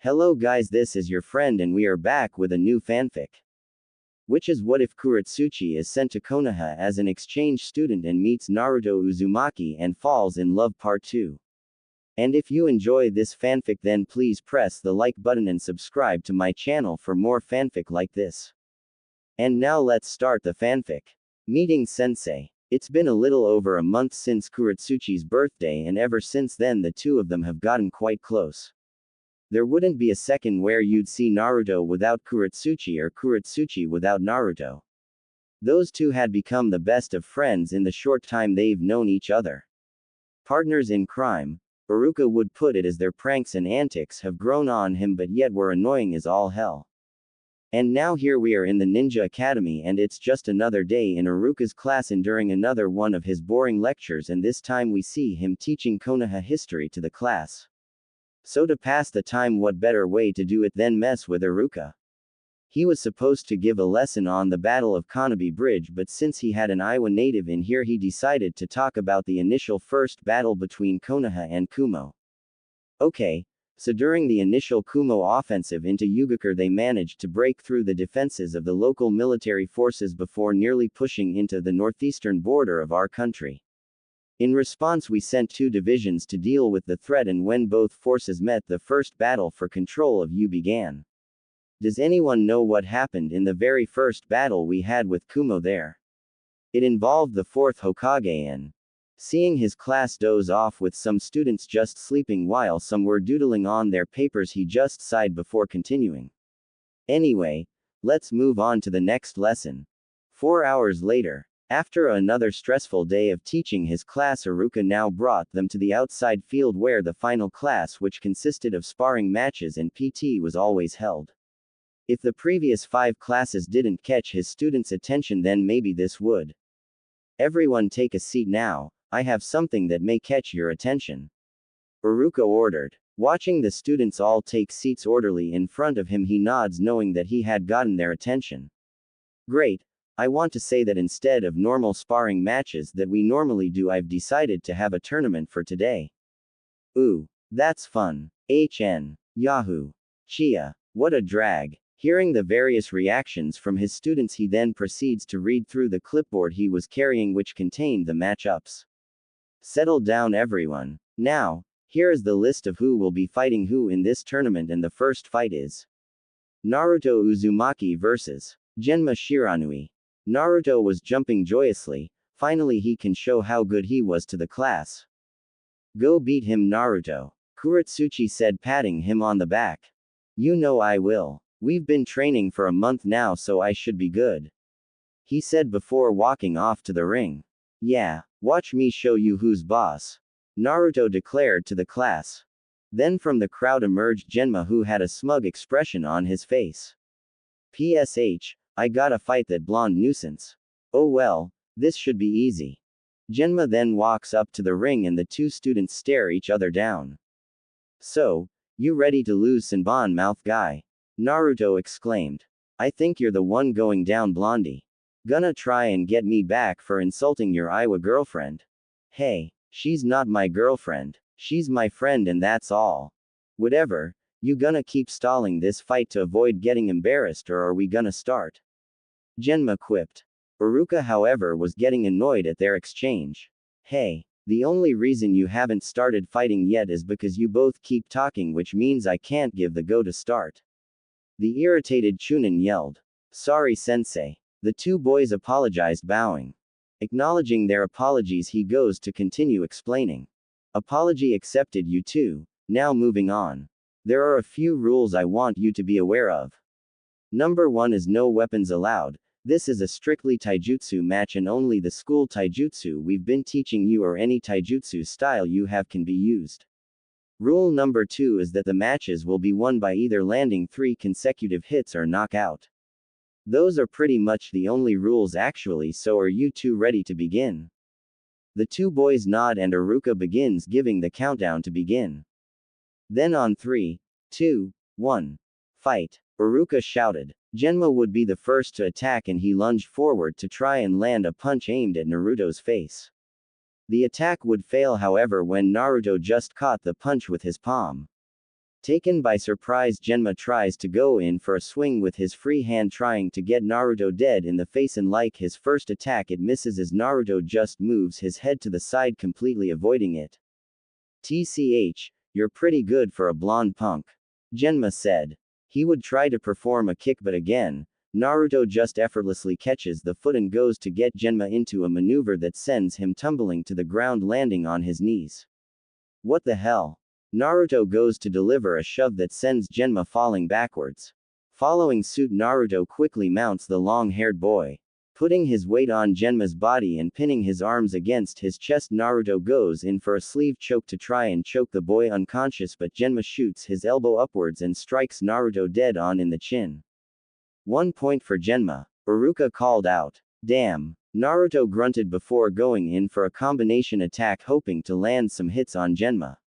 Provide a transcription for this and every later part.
Hello guys, this is your friend and we are back with a new fanfic. Which is what if Kurotsuchi is sent to Konoha as an exchange student and meets Naruto Uzumaki and falls in love part 2. And if you enjoy this fanfic then please press the like button and subscribe to my channel for more fanfic like this. And now let's start the fanfic. Meeting Sensei. It's been a little over a month since Kurotsuchi's birthday and ever since then the two of them have gotten quite close. There wouldn't be a second where you'd see Naruto without Kurotsuchi or Kurotsuchi without Naruto. Those two had become the best of friends in the short time they've known each other. Partners in crime, Iruka would put it, as their pranks and antics have grown on him but yet were annoying as all hell. And now here we are in the Ninja Academy and it's just another day in Iruka's class and during another one of his boring lectures, and this time we see him teaching Konoha history to the class. So to pass the time, what better way to do it than mess with Iruka? He was supposed to give a lesson on the Battle of Konoha Bridge, but since he had an Iowa native in here he decided to talk about the initial first battle between Konoha and Kumo. Okay, so during the initial Kumo offensive into Yugakure they managed to break through the defenses of the local military forces before nearly pushing into the northeastern border of our country. In response we sent 2 divisions to deal with the threat, and when both forces met the first battle for control of Yu began. Does anyone know what happened in the very first battle we had with Kumo there? It involved the 4th Hokage in. Seeing his class doze off with some students just sleeping while some were doodling on their papers, he just sighed before continuing. Anyway, let's move on to the next lesson. 4 hours later. After another stressful day of teaching his class, Iruka now brought them to the outside field where the final class, which consisted of sparring matches and PT, was always held. If the previous 5 classes didn't catch his students' attention, then maybe this would. Everyone take a seat now, I have something that may catch your attention. Iruka ordered. Watching the students all take seats orderly in front of him, he nods, knowing that he had gotten their attention. Great. I want to say that instead of normal sparring matches that we normally do, I've decided to have a tournament for today. Ooh, that's fun. Yahoo. Chia. What a drag. Hearing the various reactions from his students, he then proceeds to read through the clipboard he was carrying, which contained the matchups. Settle down everyone. Now, here is the list of who will be fighting who in this tournament, and the first fight is Naruto Uzumaki vs. Genma Shiranui. Naruto was jumping joyously. Finally he can show how good he was to the class. Go beat him, Naruto. Kurotsuchi said, patting him on the back. You know I will. We've been training for a month now, so I should be good. He said before walking off to the ring. Yeah, watch me show you who's boss. Naruto declared to the class. Then from the crowd emerged Genma, who had a smug expression on his face. PSH. I gotta fight that blonde nuisance. Oh well, this should be easy. Genma then walks up to the ring and the 2 students stare each other down. So, you ready to lose, Senbon mouth guy? Naruto exclaimed. I think you're the one going down, Blondie. Gonna try and get me back for insulting your Iowa girlfriend? Hey, she's not my girlfriend. She's my friend and that's all. Whatever, you gonna keep stalling this fight to avoid getting embarrassed, or are we gonna start? Genma quipped. Iruka, however, was getting annoyed at their exchange. Hey, the only reason you haven't started fighting yet is because you both keep talking, which means I can't give the go to start. The irritated Chunin yelled. Sorry, sensei. The 2 boys apologized, bowing. Acknowledging their apologies, he goes to continue explaining. Apology accepted, you 2. Now moving on. There are a few rules I want you to be aware of. Number 1 is no weapons allowed. This is a strictly taijutsu match and only the school taijutsu we've been teaching you or any taijutsu style you have can be used. Rule number 2 is that the matches will be won by either landing 3 consecutive hits or knockout. Those are pretty much the only rules actually, so are you 2 ready to begin? The 2 boys nod and Iruka begins giving the countdown to begin. Then on 3, 2, 1. Fight. Iruka shouted. Genma would be the first to attack and he lunged forward to try and land a punch aimed at Naruto's face. The attack would fail, however, when Naruto just caught the punch with his palm. Taken by surprise, Genma tries to go in for a swing with his free hand, trying to get Naruto dead in the face, and like his first attack, it misses as Naruto just moves his head to the side, completely avoiding it. "TCH, you're pretty good for a blonde punk," Genma said. He would try to perform a kick, but again, Naruto just effortlessly catches the foot and goes to get Genma into a maneuver that sends him tumbling to the ground, landing on his knees. What the hell? Naruto goes to deliver a shove that sends Genma falling backwards. Following suit, Naruto quickly mounts the long-haired boy. Putting his weight on Genma's body and pinning his arms against his chest, Naruto goes in for a sleeve choke to try and choke the boy unconscious, but Genma shoots his elbow upwards and strikes Naruto dead on in the chin. 1 point for Genma. Iruka called out. "Damn." Naruto grunted before going in for a combination attack, hoping to land some hits on Genma.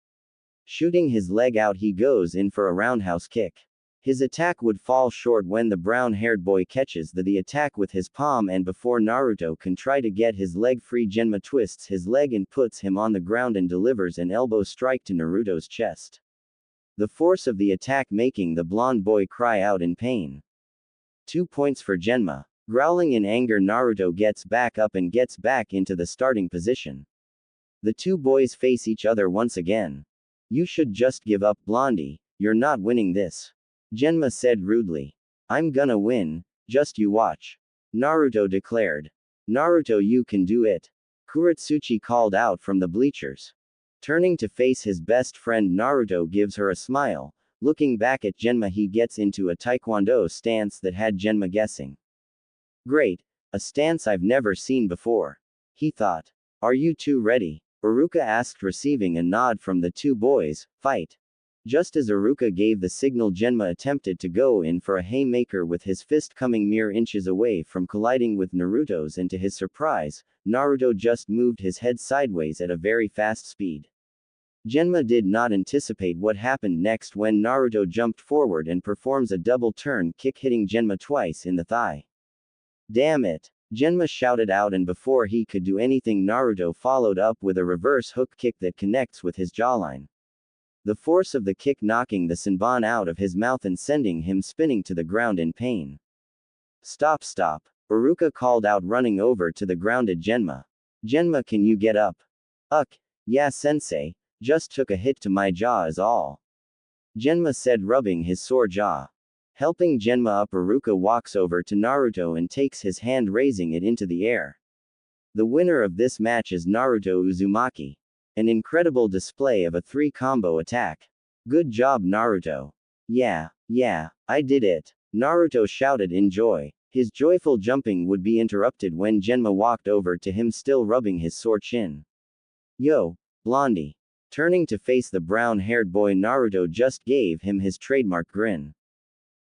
Shooting his leg out, he goes in for a roundhouse kick. His attack would fall short when the brown-haired boy catches the attack with his palm, and before Naruto can try to get his leg free, Genma twists his leg and puts him on the ground and delivers an elbow strike to Naruto's chest. The force of the attack making the blonde boy cry out in pain. 2 points for Genma. Growling in anger, Naruto gets back up and gets back into the starting position. The two boys face each other once again. "You should just give up, Blondie, you're not winning this," Genma said rudely. "I'm gonna win, just you watch," Naruto declared. "Naruto, you can do it," Kurotsuchi called out from the bleachers. Turning to face his best friend, Naruto gives her a smile. Looking back at Genma, he gets into a taekwondo stance that had Genma guessing. "Great, a stance I've never seen before," he thought. "Are you two ready?" Iruka asked, receiving a nod from the two boys. "Fight." Just as Iruka gave the signal, Genma attempted to go in for a haymaker with his fist coming mere inches away from colliding with Naruto's, and to his surprise, Naruto just moved his head sideways at a very fast speed. Genma did not anticipate what happened next when Naruto jumped forward and performs a double turn kick, hitting Genma twice in the thigh. "Damn it!" Genma shouted out, and before he could do anything, Naruto followed up with a reverse hook kick that connects with his jawline. The force of the kick knocking the Senbon out of his mouth and sending him spinning to the ground in pain. "Stop, stop," Iruka called out, running over to the grounded Genma. "Genma, can you get up?" Yeah, sensei, just took a hit to my jaw is all," Genma said, rubbing his sore jaw. Helping Genma up, Iruka walks over to Naruto and takes his hand, raising it into the air. The winner of this match is Naruto Uzumaki. An incredible display of a 3-combo attack. "Good job, Naruto." Yeah, I did it," Naruto shouted in joy. His joyful jumping would be interrupted when Genma walked over to him, still rubbing his sore chin. "Yo, Blondie." Turning to face the brown-haired boy, Naruto just gave him his trademark grin.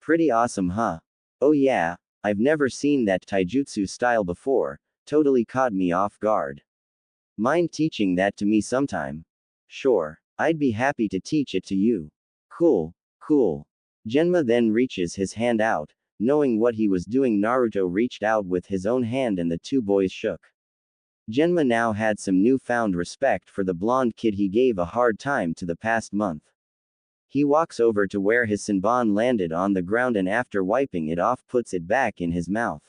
"Pretty awesome, huh? Oh yeah, I've never seen that taijutsu style before, totally caught me off guard. Mind teaching that to me sometime?" "Sure, I'd be happy to teach it to you." Cool. Genma then reaches his hand out. Knowing what he was doing, Naruto reached out with his own hand and the two boys shook. Genma now had some newfound respect for the blonde kid he gave a hard time to the past month. He walks over to where his Senbon landed on the ground, and after wiping it off, puts it back in his mouth.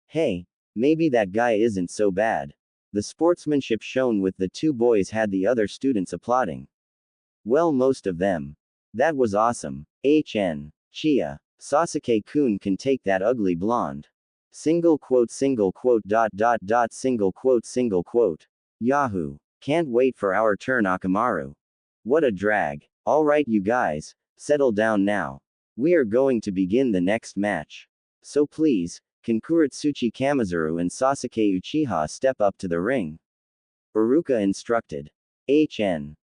"Hey, maybe that guy isn't so bad." The sportsmanship shown with the two boys had the other students applauding. "Well, most of them. That was awesome. Chia. Sasuke-kun can take that ugly blonde. Single quote. Yahoo. Can't wait for our turn, Akamaru. What a drag. Alright, you guys, settle down now. We are going to begin the next match. So please, can Kurotsuchi Kamizuru and Sasuke Uchiha step up to the ring?" Iruka instructed.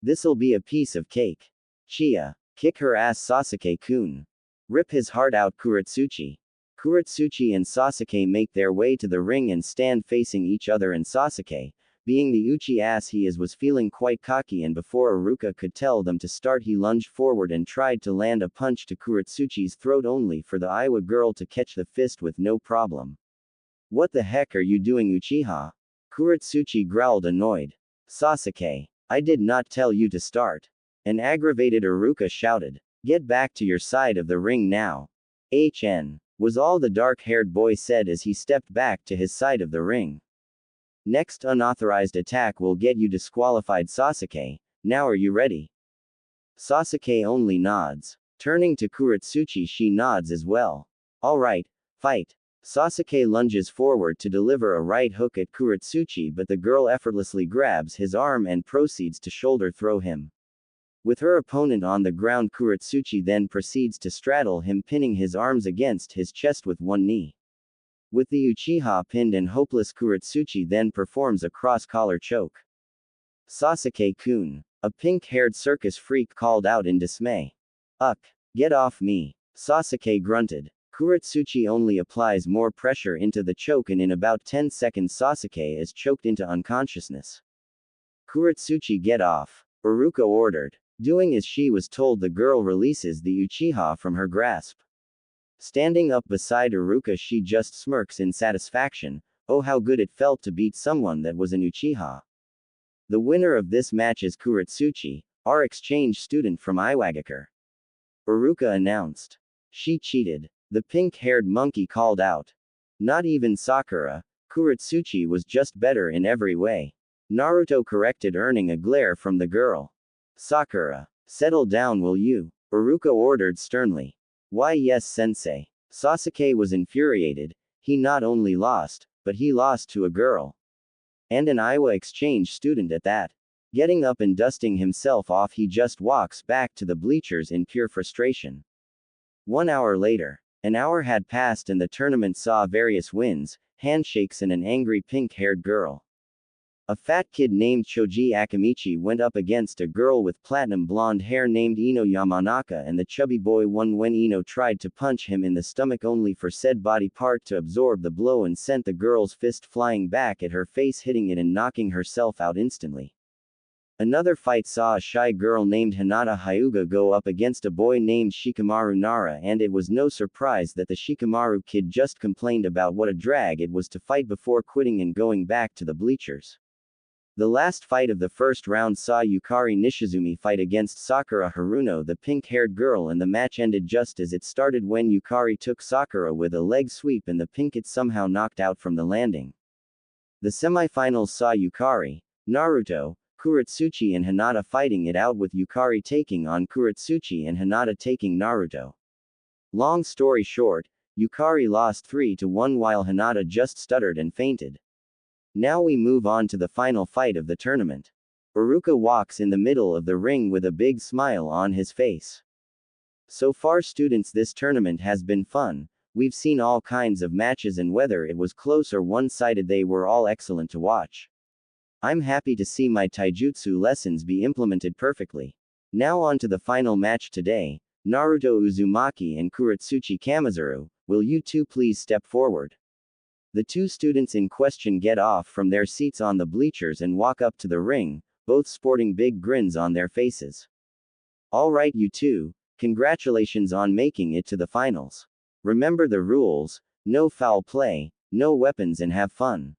This'll be a piece of cake. Chia. Kick her ass, Sasuke-kun. Rip his heart out, Kurotsuchi. Kurotsuchi and Sasuke make their way to the ring and stand facing each other, and Sasuke, being the Uchi ass he is, was feeling quite cocky, and before Iruka could tell them to start, he lunged forward and tried to land a punch to Kurotsuchi's throat, only for the Iowa girl to catch the fist with no problem. "What the heck are you doing, Uchiha?" Kurotsuchi growled, annoyed. "Sasuke, I did not tell you to start." An aggravated Iruka shouted. Get back to your side of the ring now. Was all the dark-haired boy said as he stepped back to his side of the ring. Next unauthorized attack will get you disqualified, Sasuke. Now are you ready? Sasuke only nods. Turning to Kurotsuchi, she nods as well. Alright, fight. Sasuke lunges forward to deliver a right hook at Kurotsuchi, but the girl effortlessly grabs his arm and proceeds to shoulder throw him. With her opponent on the ground, Kurotsuchi then proceeds to straddle him, pinning his arms against his chest with one knee. With the Uchiha pinned and hopeless, Kurotsuchi then performs a cross-collar choke. Sasuke-kun, a pink-haired circus freak called out in dismay. Uck! Get off me! Sasuke grunted. Kurotsuchi only applies more pressure into the choke, and in about 10 seconds Sasuke is choked into unconsciousness. Kurotsuchi, get off! Iruka ordered. Doing as she was told, the girl releases the Uchiha from her grasp. Standing up beside Iruka, she just smirks in satisfaction. Oh, how good it felt to beat someone that was an Uchiha. The winner of this match is Kurotsuchi, our exchange student from Iwagakure. Iruka announced. She cheated. The pink-haired monkey called out. Not even Sakura. Kurotsuchi was just better in every way. Naruto corrected, earning a glare from the girl. Sakura, settle down, will you? Iruka ordered sternly. Why yes, sensei. Sasuke was infuriated. He not only lost, but he lost to a girl. And an Iowa exchange student at that. Getting up and dusting himself off, he just walks back to the bleachers in pure frustration. 1 hour later. An hour had passed and the tournament saw various wins, handshakes, and an angry pink-haired girl. A fat kid named Choji Akamichi went up against a girl with platinum blonde hair named Ino Yamanaka, and the chubby boy won when Ino tried to punch him in the stomach, only for said body part to absorb the blow and sent the girl's fist flying back at her face, hitting it and knocking herself out instantly. Another fight saw a shy girl named Hinata Hyuga go up against a boy named Shikamaru Nara, and it was no surprise that the Shikamaru kid just complained about what a drag it was to fight before quitting and going back to the bleachers. The last fight of the first round saw Yukari Nishizumi fight against Sakura Haruno, the pink-haired girl, and the match ended just as it started when Yukari took Sakura with a leg sweep and the pink kid somehow knocked out from the landing. The semifinals saw Yukari, Naruto, Kurotsuchi, and Hinata fighting it out, with Yukari taking on Kurotsuchi and Hinata taking Naruto. Long story short, Yukari lost 3-1 while Hinata just stuttered and fainted. Now we move on to the final fight of the tournament. Iruka walks in the middle of the ring with a big smile on his face. So far, students, this tournament has been fun. We've seen all kinds of matches, and whether it was close or one-sided, they were all excellent to watch. I'm happy to see my taijutsu lessons be implemented perfectly. Now on to the final match today. Naruto Uzumaki and Kurotsuchi Kamizuru, will you two please step forward? The two students in question get off from their seats on the bleachers and walk up to the ring, both sporting big grins on their faces. Alright, you two, congratulations on making it to the finals. Remember the rules: no foul play, no weapons, and have fun.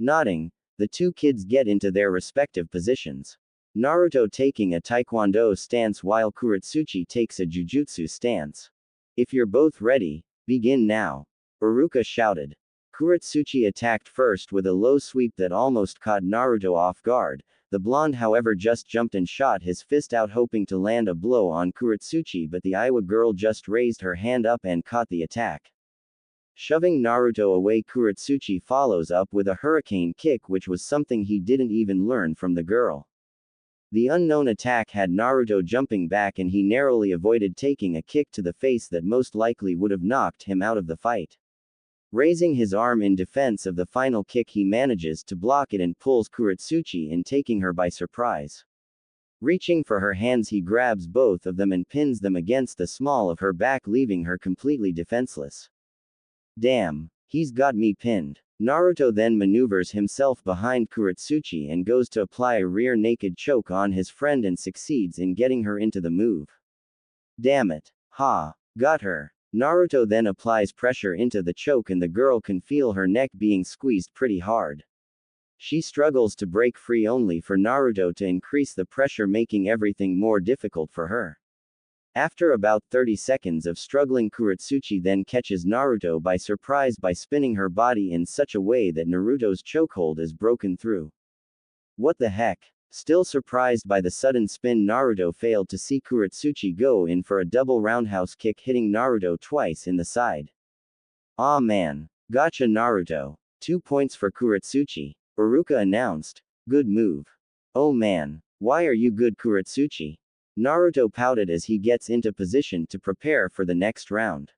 Nodding, the two kids get into their respective positions. Naruto taking a taekwondo stance while Kurotsuchi takes a jujutsu stance. If you're both ready, begin now. Iruka shouted. Kurotsuchi attacked first with a low sweep that almost caught Naruto off guard. The blonde, however, just jumped and shot his fist out, hoping to land a blow on Kurotsuchi, but the Iowa girl just raised her hand up and caught the attack. Shoving Naruto away, Kurotsuchi follows up with a hurricane kick, which was something he didn't even learn from the girl. The unknown attack had Naruto jumping back, and he narrowly avoided taking a kick to the face that most likely would have knocked him out of the fight. Raising his arm in defense of the final kick, he manages to block it and pulls Kurotsuchi in, taking her by surprise. Reaching for her hands, he grabs both of them and pins them against the small of her back, leaving her completely defenseless. Damn, he's got me pinned. Naruto then maneuvers himself behind Kurotsuchi and goes to apply a rear naked choke on his friend and succeeds in getting her into the move. Damn it. Ha. Got her. Naruto then applies pressure into the choke and the girl can feel her neck being squeezed pretty hard. She struggles to break free only for Naruto to increase the pressure, making everything more difficult for her. After about 30 seconds of struggling, Kurotsuchi then catches Naruto by surprise by spinning her body in such a way that Naruto's chokehold is broken through. What the heck? Still surprised by the sudden spin, Naruto failed to see Kurotsuchi go in for a double roundhouse kick, hitting Naruto twice in the side. Aw man. Gotcha Naruto. 2 points for Kurotsuchi. Iruka announced. Good move. Oh man. Why are you good, Kurotsuchi? Naruto pouted as he gets into position to prepare for the next round.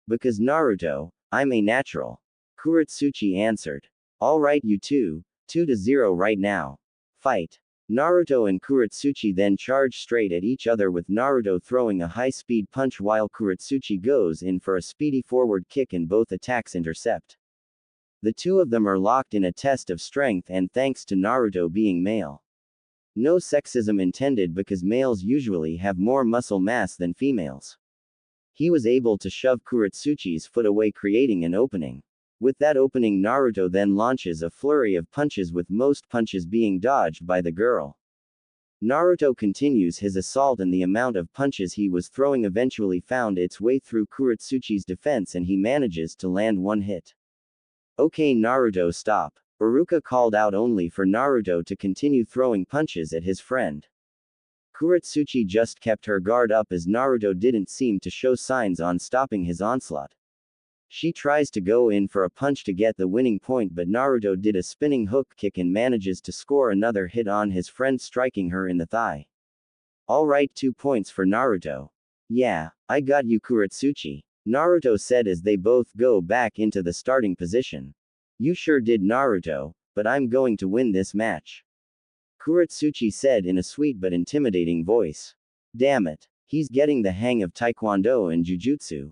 Because Naruto, I'm a natural. Kurotsuchi answered. Alright you two, 2-0 right now. Fight. Naruto and Kurotsuchi then charge straight at each other, with Naruto throwing a high-speed punch while Kurotsuchi goes in for a speedy forward kick and both attacks intercept. The two of them are locked in a test of strength, and thanks to Naruto being male. No sexism intended, because males usually have more muscle mass than females. He was able to shove Kurotsuchi's foot away, creating an opening. With that opening, Naruto then launches a flurry of punches, with most punches being dodged by the girl. Naruto continues his assault, and the amount of punches he was throwing eventually found its way through Kurotsuchi's defense, and he manages to land one hit. Okay Naruto, stop. Iruka called out, only for Naruto to continue throwing punches at his friend. Kurotsuchi just kept her guard up as Naruto didn't seem to show signs on stopping his onslaught. She tries to go in for a punch to get the winning point, but Naruto did a spinning hook kick and manages to score another hit on his friend, striking her in the thigh. Alright, 2 points for Naruto. Yeah, I got you Kurotsuchi, Naruto said as they both go back into the starting position. You sure did Naruto, but I'm going to win this match. Kurotsuchi said in a sweet but intimidating voice. Damn it, he's getting the hang of Taekwondo and Jujutsu.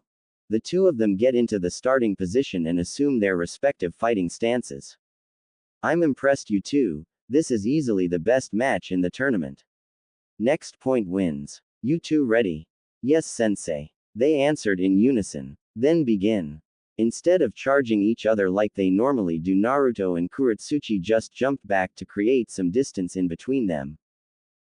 The two of them get into the starting position and assume their respective fighting stances. I'm impressed, you two. This is easily the best match in the tournament. Next point wins. You two ready? Yes, sensei. They answered in unison. Then begin. Instead of charging each other like they normally do, Naruto and Kurotsuchi just jumped back to create some distance in between them.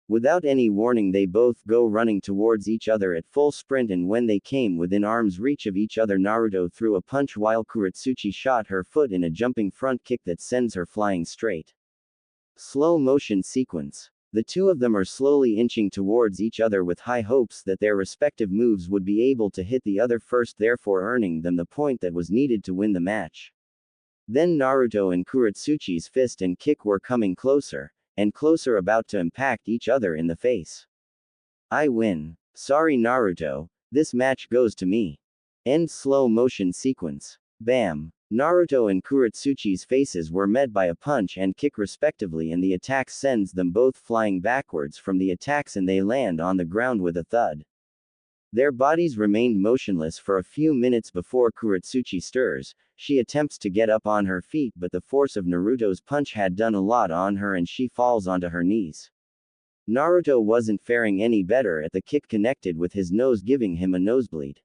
Without any warning, they both go running towards each other at full sprint, and when they came within arm's reach of each other, Naruto threw a punch while Kurotsuchi shot her foot in a jumping front kick that sends her flying straight. Slow motion sequence. The two of them are slowly inching towards each other with high hopes that their respective moves would be able to hit the other first, therefore earning them the point that was needed to win the match. Then Naruto and Kurotsuchi's fist and kick were coming closer and closer, about to impact each other in the face. I win. Sorry Naruto, this match goes to me. End slow motion sequence. Bam. Naruto and Kurotsuchi's faces were met by a punch and kick respectively, and the attack sends them both flying backwards from the attacks, and they land on the ground with a thud. Their bodies remained motionless for a few minutes before Kurotsuchi stirs. She attempts to get up on her feet, but the force of Naruto's punch had done a lot on her and she falls onto her knees. Naruto wasn't faring any better at the kick, connected with his nose, giving him a nosebleed.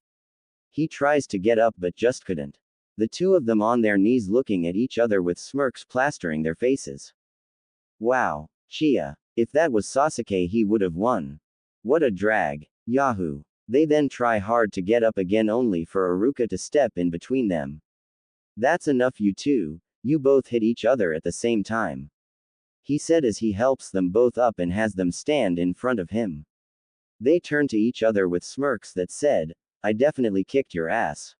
He tries to get up but just couldn't. The two of them on their knees looking at each other with smirks plastering their faces. Wow. Chia. If that was Sasuke, he would have won. What a drag. Yahoo. They then try hard to get up again, only for Iruka to step in between them. That's enough, you two. You both hit each other at the same time. He said as he helps them both up and has them stand in front of him. They turn to each other with smirks that said, I definitely kicked your ass.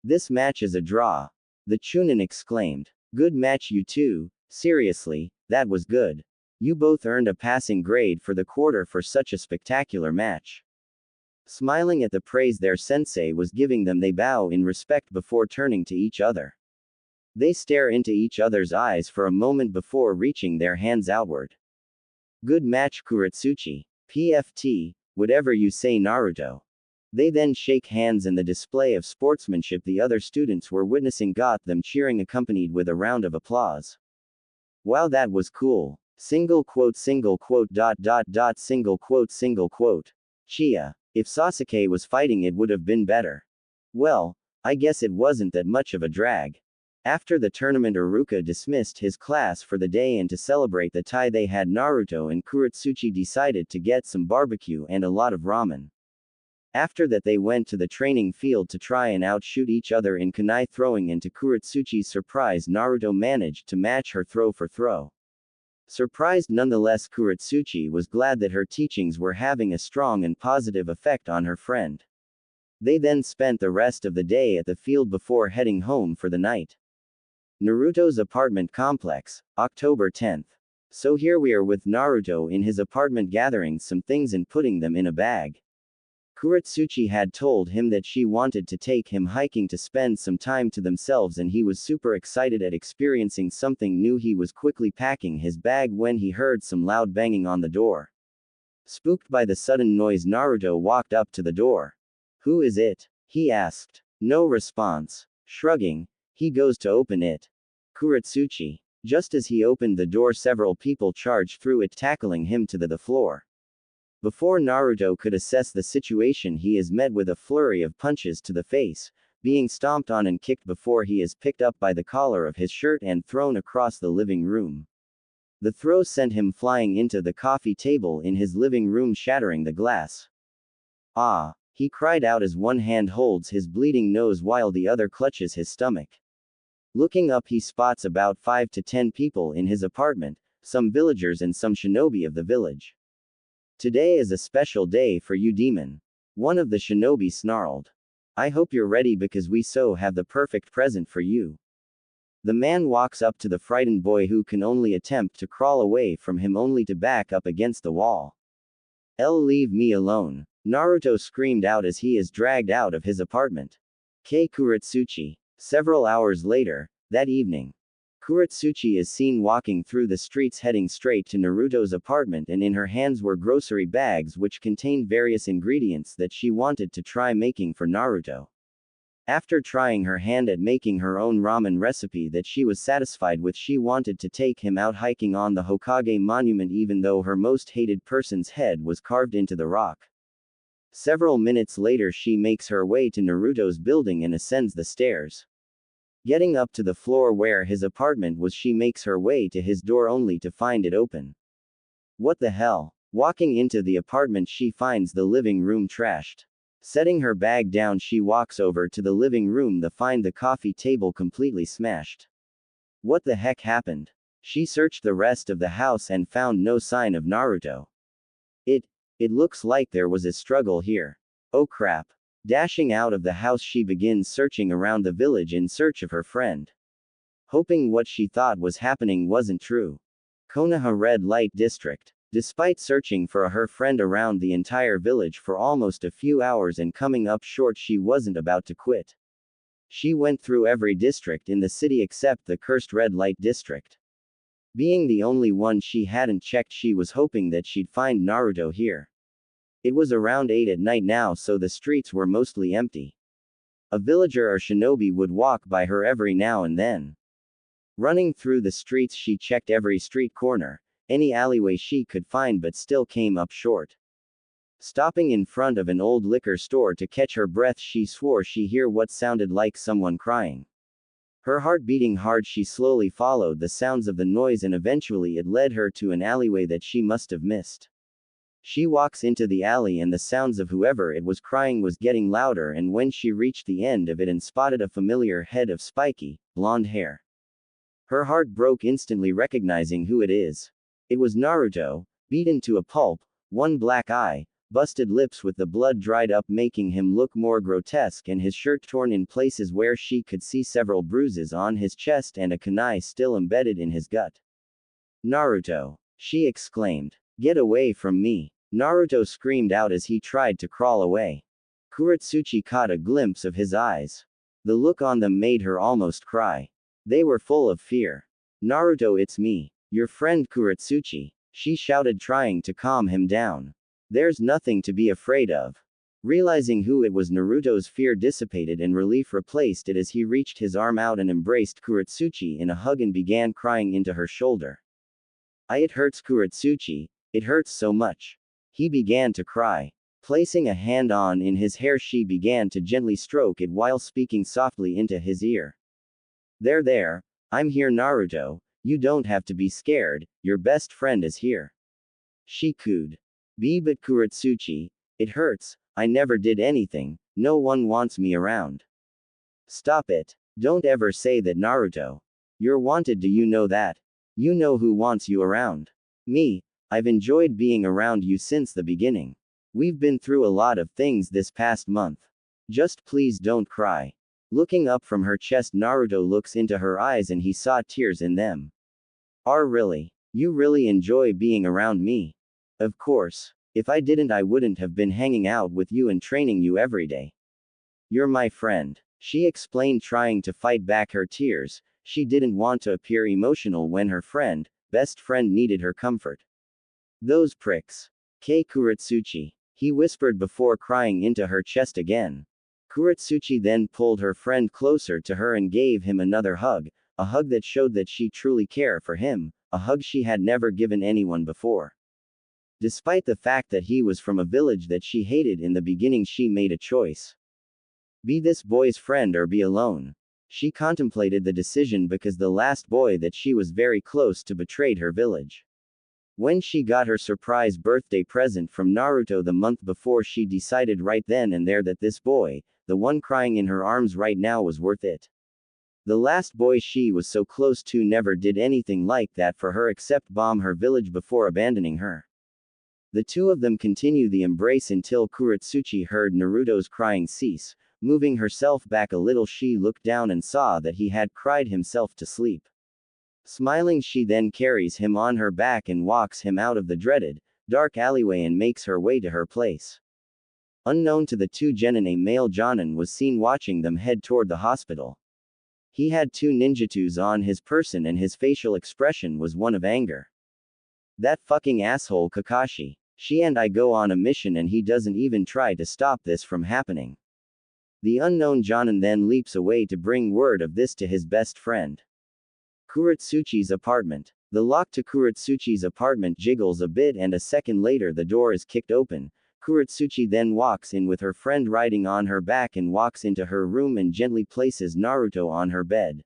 This match is a draw. The Chunin exclaimed. Good match, you two. Seriously, that was good. You both earned a passing grade for the quarter for such a spectacular match. Smiling at the praise their sensei was giving them, they bow in respect before turning to each other. They stare into each other's eyes for a moment before reaching their hands outward. Good match Kurotsuchi. PFT, whatever you say Naruto. They then shake hands, and the display of sportsmanship the other students were witnessing got them cheering, accompanied with a round of applause. Wow, that was cool. Single quote, single quote, dot dot dot, single quote, single quote. Chia. If Sasuke was fighting, it would have been better. Well, I guess it wasn't that much of a drag. After the tournament, Iruka dismissed his class for the day, and to celebrate the tie they had, Naruto and Kurotsuchi decided to get some barbecue and a lot of ramen. After that, they went to the training field to try and outshoot each other in kunai throwing, and to Kurotsuchi's surprise, Naruto managed to match her throw for throw. Surprised nonetheless, Kurotsuchi was glad that her teachings were having a strong and positive effect on her friend. They then spent the rest of the day at the field before heading home for the night. Naruto's apartment complex, October 10th. So here we are with Naruto in his apartment gathering some things and putting them in a bag. Kurotsuchi had told him that she wanted to take him hiking to spend some time to themselves, and he was super excited at experiencing something new. He was quickly packing his bag when he heard some loud banging on the door. Spooked by the sudden noise, Naruto walked up to the door. "Who is it?" he asked. No response. Shrugging, he goes to open it. Kurotsuchi. Just as he opened the door, several people charged through it, tackling him to the floor. Before Naruto could assess the situation, he is met with a flurry of punches to the face, being stomped on and kicked before he is picked up by the collar of his shirt and thrown across the living room. The throw sent him flying into the coffee table in his living room, shattering the glass. "Ah!" he cried out as one hand holds his bleeding nose while the other clutches his stomach. Looking up, he spots about 5 to 10 people in his apartment, some villagers and some shinobi of the village. "Today is a special day for you, demon," one of the shinobi snarled. "I hope you're ready, because we so have the perfect present for you." The man walks up to the frightened boy, who can only attempt to crawl away from him only to back up against the wall. Leave me alone," Naruto screamed out as he is dragged out of his apartment. Kurotsuchi. Several hours later, that evening, Kurotsuchi is seen walking through the streets heading straight to Naruto's apartment, and in her hands were grocery bags which contained various ingredients that she wanted to try making for Naruto. After trying her hand at making her own ramen recipe that she was satisfied with, she wanted to take him out hiking on the Hokage monument, even though her most hated person's head was carved into the rock. Several minutes later, she makes her way to Naruto's building and ascends the stairs. Getting up to the floor where his apartment was, she makes her way to his door only to find it open. What the hell? Walking into the apartment, she finds the living room trashed. Setting her bag down, she walks over to the living room to find the coffee table completely smashed. What the heck happened? She searched the rest of the house and found no sign of Naruto. It looks like there was a struggle here. Oh crap. Dashing out of the house, she begins searching around the village in search of her friend. Hoping what she thought was happening wasn't true. Konoha Red Light District. Despite searching for her friend around the entire village for almost a few hours and coming up short, she wasn't about to quit. She went through every district in the city except the cursed Red Light District. Being the only one she hadn't checked, she was hoping that she'd find Naruto here. It was around 8 at night now, so the streets were mostly empty. A villager or shinobi would walk by her every now and then. Running through the streets, she checked every street corner, any alleyway she could find, but still came up short. Stopping in front of an old liquor store to catch her breath, she swore she heard what sounded like someone crying. Her heart beating hard, she slowly followed the sounds of the noise, and eventually it led her to an alleyway that she must have missed. She walks into the alley, and the sounds of whoever it was crying was getting louder, and when she reached the end of it and spotted a familiar head of spiky, blonde hair, her heart broke instantly, recognizing who it is. It was Naruto, beaten to a pulp, one black eye, busted lips with the blood dried up, making him look more grotesque, and his shirt torn in places where she could see several bruises on his chest and a kunai still embedded in his gut. "Naruto!" she exclaimed. "Get away from me!" Naruto screamed out as he tried to crawl away. Kurotsuchi caught a glimpse of his eyes. The look on them made her almost cry. They were full of fear. "Naruto, it's me, your friend Kurotsuchi," she shouted, trying to calm him down. "There's nothing to be afraid of." Realizing who it was, Naruto's fear dissipated and relief replaced it as he reached his arm out and embraced Kurotsuchi in a hug and began crying into her shoulder. It hurts, Kurotsuchi, it hurts so much." He began to cry. Placing a hand in his hair, she began to gently stroke it while speaking softly into his ear. There, I'm here Naruto, you don't have to be scared, your best friend is here. She cooed. But Kurotsuchi, it hurts, I never did anything, no one wants me around. Stop it. Don't ever say that Naruto. You're wanted, do you know that? You know who wants you around. Me, I've enjoyed being around you since the beginning. We've been through a lot of things this past month. Just please don't cry. Looking up from her chest, Naruto looks into her eyes and he saw tears in them. Really? You really enjoy being around me? Of course. If I didn't, I wouldn't have been hanging out with you and training you every day. You're my friend. She explained, trying to fight back her tears. She didn't want to appear emotional when her best friend needed her comfort. Those pricks. Kurotsuchi. He whispered before crying into her chest again. Kurotsuchi then pulled her friend closer to her and gave him another hug, a hug that showed that she truly cared for him, a hug she had never given anyone before. Despite the fact that he was from a village that she hated in the beginning, she made a choice. Be this boy's friend or be alone. She contemplated the decision because the last boy that she was very close to betrayed her village. When she got her surprise birthday present from Naruto the month before, she decided right then and there that this boy, the one crying in her arms right now, was worth it. The last boy she was so close to never did anything like that for her except bomb her village before abandoning her. The two of them continue the embrace until Kurotsuchi heard Naruto's crying cease. Moving herself back a little, she looked down and saw that he had cried himself to sleep. Smiling, she then carries him on her back and walks him out of the dreaded, dark alleyway and makes her way to her place. Unknown to the two genin, a male jonin was seen watching them head toward the hospital. He had two ninjatus on his person and his facial expression was one of anger. That fucking asshole Kakashi. She and I go on a mission and he doesn't even try to stop this from happening. The unknown jonin then leaps away to bring word of this to his best friend. Kurotsuchi's apartment. The lock to Kurotsuchi's apartment jiggles a bit and a second later the door is kicked open. Kurotsuchi then walks in with her friend riding on her back and walks into her room and gently places Naruto on her bed.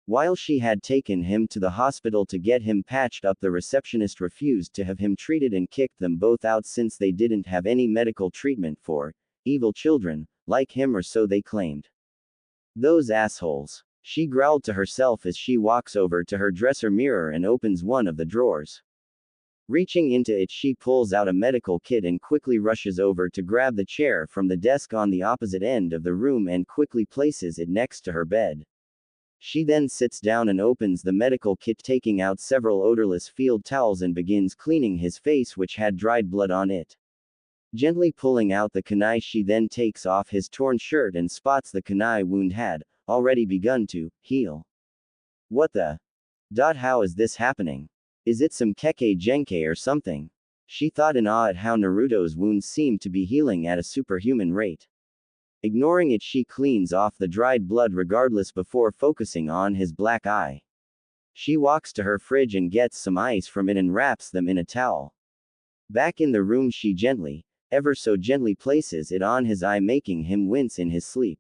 While she had taken him to the hospital to get him patched up, the receptionist refused to have him treated and kicked them both out since they didn't have any medical treatment for evil children like him, or so they claimed. Those assholes. She growled to herself as she walks over to her dresser mirror and opens one of the drawers. Reaching into it, she pulls out a medical kit and quickly rushes over to grab the chair from the desk on the opposite end of the room and quickly places it next to her bed. She then sits down and opens the medical kit, taking out several odorless field towels and begins cleaning his face, which had dried blood on it. Gently pulling out the kunai, she then takes off his torn shirt and spots the kunai wound had already begun to heal. What the? How is this happening? Is it some Kekkei Genkai or something? She thought in awe at how Naruto's wounds seemed to be healing at a superhuman rate. Ignoring it, she cleans off the dried blood regardless before focusing on his black eye. She walks to her fridge and gets some ice from it and wraps them in a towel. Back in the room, she gently, ever so gently, places it on his eye, making him wince in his sleep.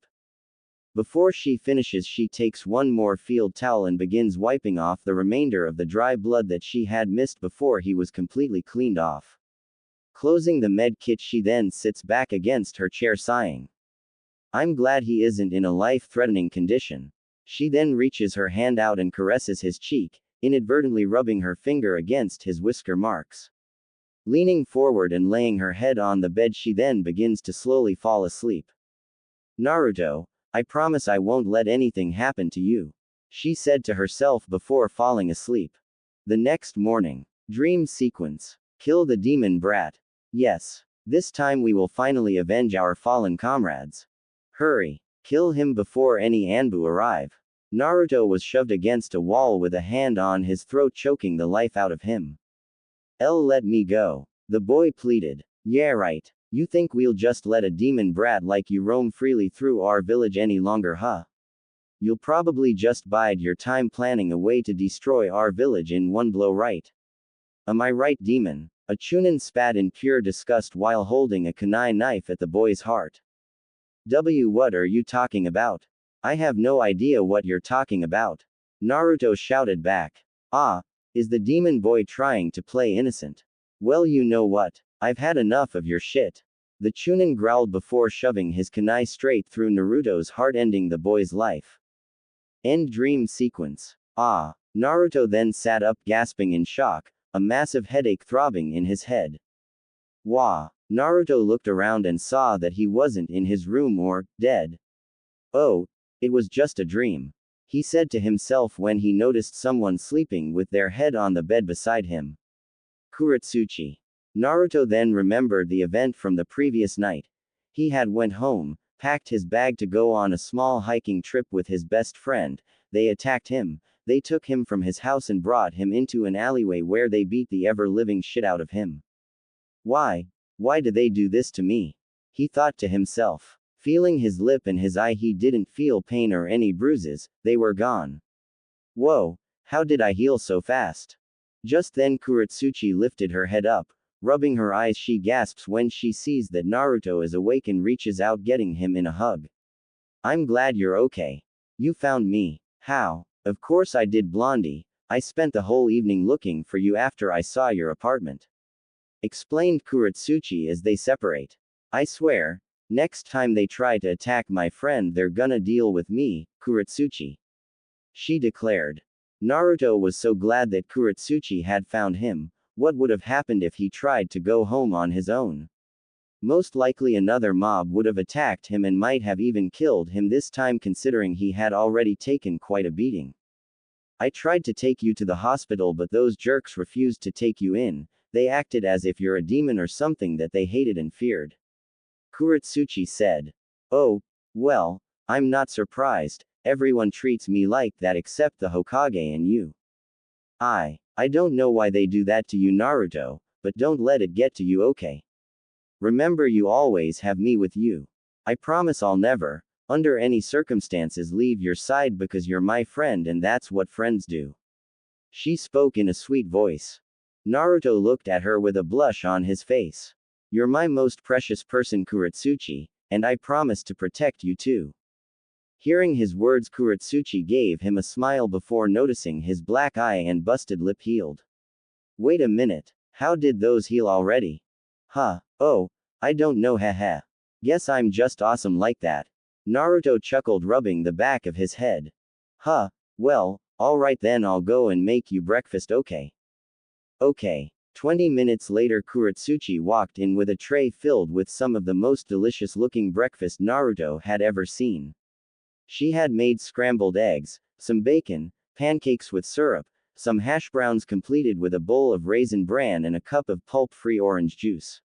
Before she finishes, she takes one more field towel and begins wiping off the remainder of the dry blood that she had missed before he was completely cleaned off. Closing the med kit, she then sits back against her chair sighing. I'm glad he isn't in a life-threatening condition. She then reaches her hand out and caresses his cheek, inadvertently rubbing her finger against his whisker marks. Leaning forward and laying her head on the bed, she then begins to slowly fall asleep. Naruto, I promise I won't let anything happen to you, she said to herself before falling asleep. The next morning. Dream sequence. Kill the demon brat. Yes. This time we will finally avenge our fallen comrades. Hurry. Kill him before any Anbu arrive. Naruto was shoved against a wall with a hand on his throat, choking the life out of him. Let me go. The boy pleaded. Yeah, right. You think we'll just let a demon brat like you roam freely through our village any longer, huh? You'll probably just bide your time planning a way to destroy our village in one blow, right? Am I right, demon? A chunin spat in pure disgust while holding a kunai knife at the boy's heart. What are you talking about? I have no idea what you're talking about. Naruto shouted back. Ah, is the demon boy trying to play innocent? Well, you know what? I've had enough of your shit. The Chunin growled before shoving his kunai straight through Naruto's heart, ending the boy's life. End dream sequence. Ah. Naruto then sat up, gasping in shock, a massive headache throbbing in his head. Wah. Naruto looked around and saw that he wasn't in his room or dead. Oh, it was just a dream, he said to himself when he noticed someone sleeping with their head on the bed beside him. Kurotsuchi. Naruto then remembered the event from the previous night. He had went home, packed his bag to go on a small hiking trip with his best friend. They attacked him. They took him from his house and brought him into an alleyway where they beat the ever-living shit out of him. Why? Why did they do this to me? He thought to himself. Feeling his lip and his eye, he didn't feel pain or any bruises, they were gone. Whoa, how did I heal so fast? Just then Kurotsuchi lifted her head up. Rubbing her eyes, she gasps when she sees that Naruto is awake and reaches out, getting him in a hug. I'm glad you're okay. You found me. How? Of course I did, Blondie. I spent the whole evening looking for you after I saw your apartment. Explained Kurotsuchi as they separate. I swear, next time they try to attack my friend, they're gonna deal with me, Kurotsuchi. She declared. Naruto was so glad that Kurotsuchi had found him. What would have happened if he tried to go home on his own? Most likely another mob would have attacked him and might have even killed him this time, considering he had already taken quite a beating. I tried to take you to the hospital, but those jerks refused to take you in. They acted as if you're a demon or something that they hated and feared. Kurotsuchi said. Oh, well, I'm not surprised. Everyone treats me like that except the Hokage and you. I don't know why they do that to you, Naruto, but don't let it get to you, okay? Remember, you always have me with you. I promise I'll never, under any circumstances, leave your side because you're my friend and that's what friends do. She spoke in a sweet voice. Naruto looked at her with a blush on his face. You're my most precious person, Kurotsuchi, and I promise to protect you too. Hearing his words, Kurotsuchi gave him a smile before noticing his black eye and busted lip healed. Wait a minute, how did those heal already? Huh, oh, I don't know, haha. Guess I'm just awesome like that. Naruto chuckled, rubbing the back of his head. Huh, well, alright then, I'll go and make you breakfast, okay? Okay. 20 minutes later, Kurotsuchi walked in with a tray filled with some of the most delicious looking breakfast Naruto had ever seen. She had made scrambled eggs, some bacon, pancakes with syrup, some hash browns, completed with a bowl of raisin bran and a cup of pulp-free orange juice.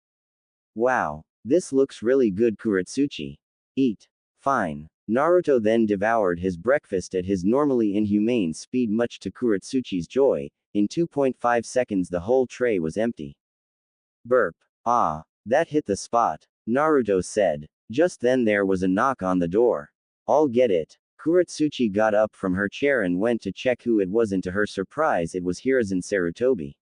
Wow, this looks really good, Kurotsuchi. Eat. Fine. Naruto then devoured his breakfast at his normally inhumane speed, much to Kurotsuchi's joy. In 2.5 seconds the whole tray was empty. Burp. Ah, that hit the spot, Naruto said. Just then there was a knock on the door. I'll get it. Kurotsuchi got up from her chair and went to check who it was, and to her surprise it was Hiruzen Sarutobi.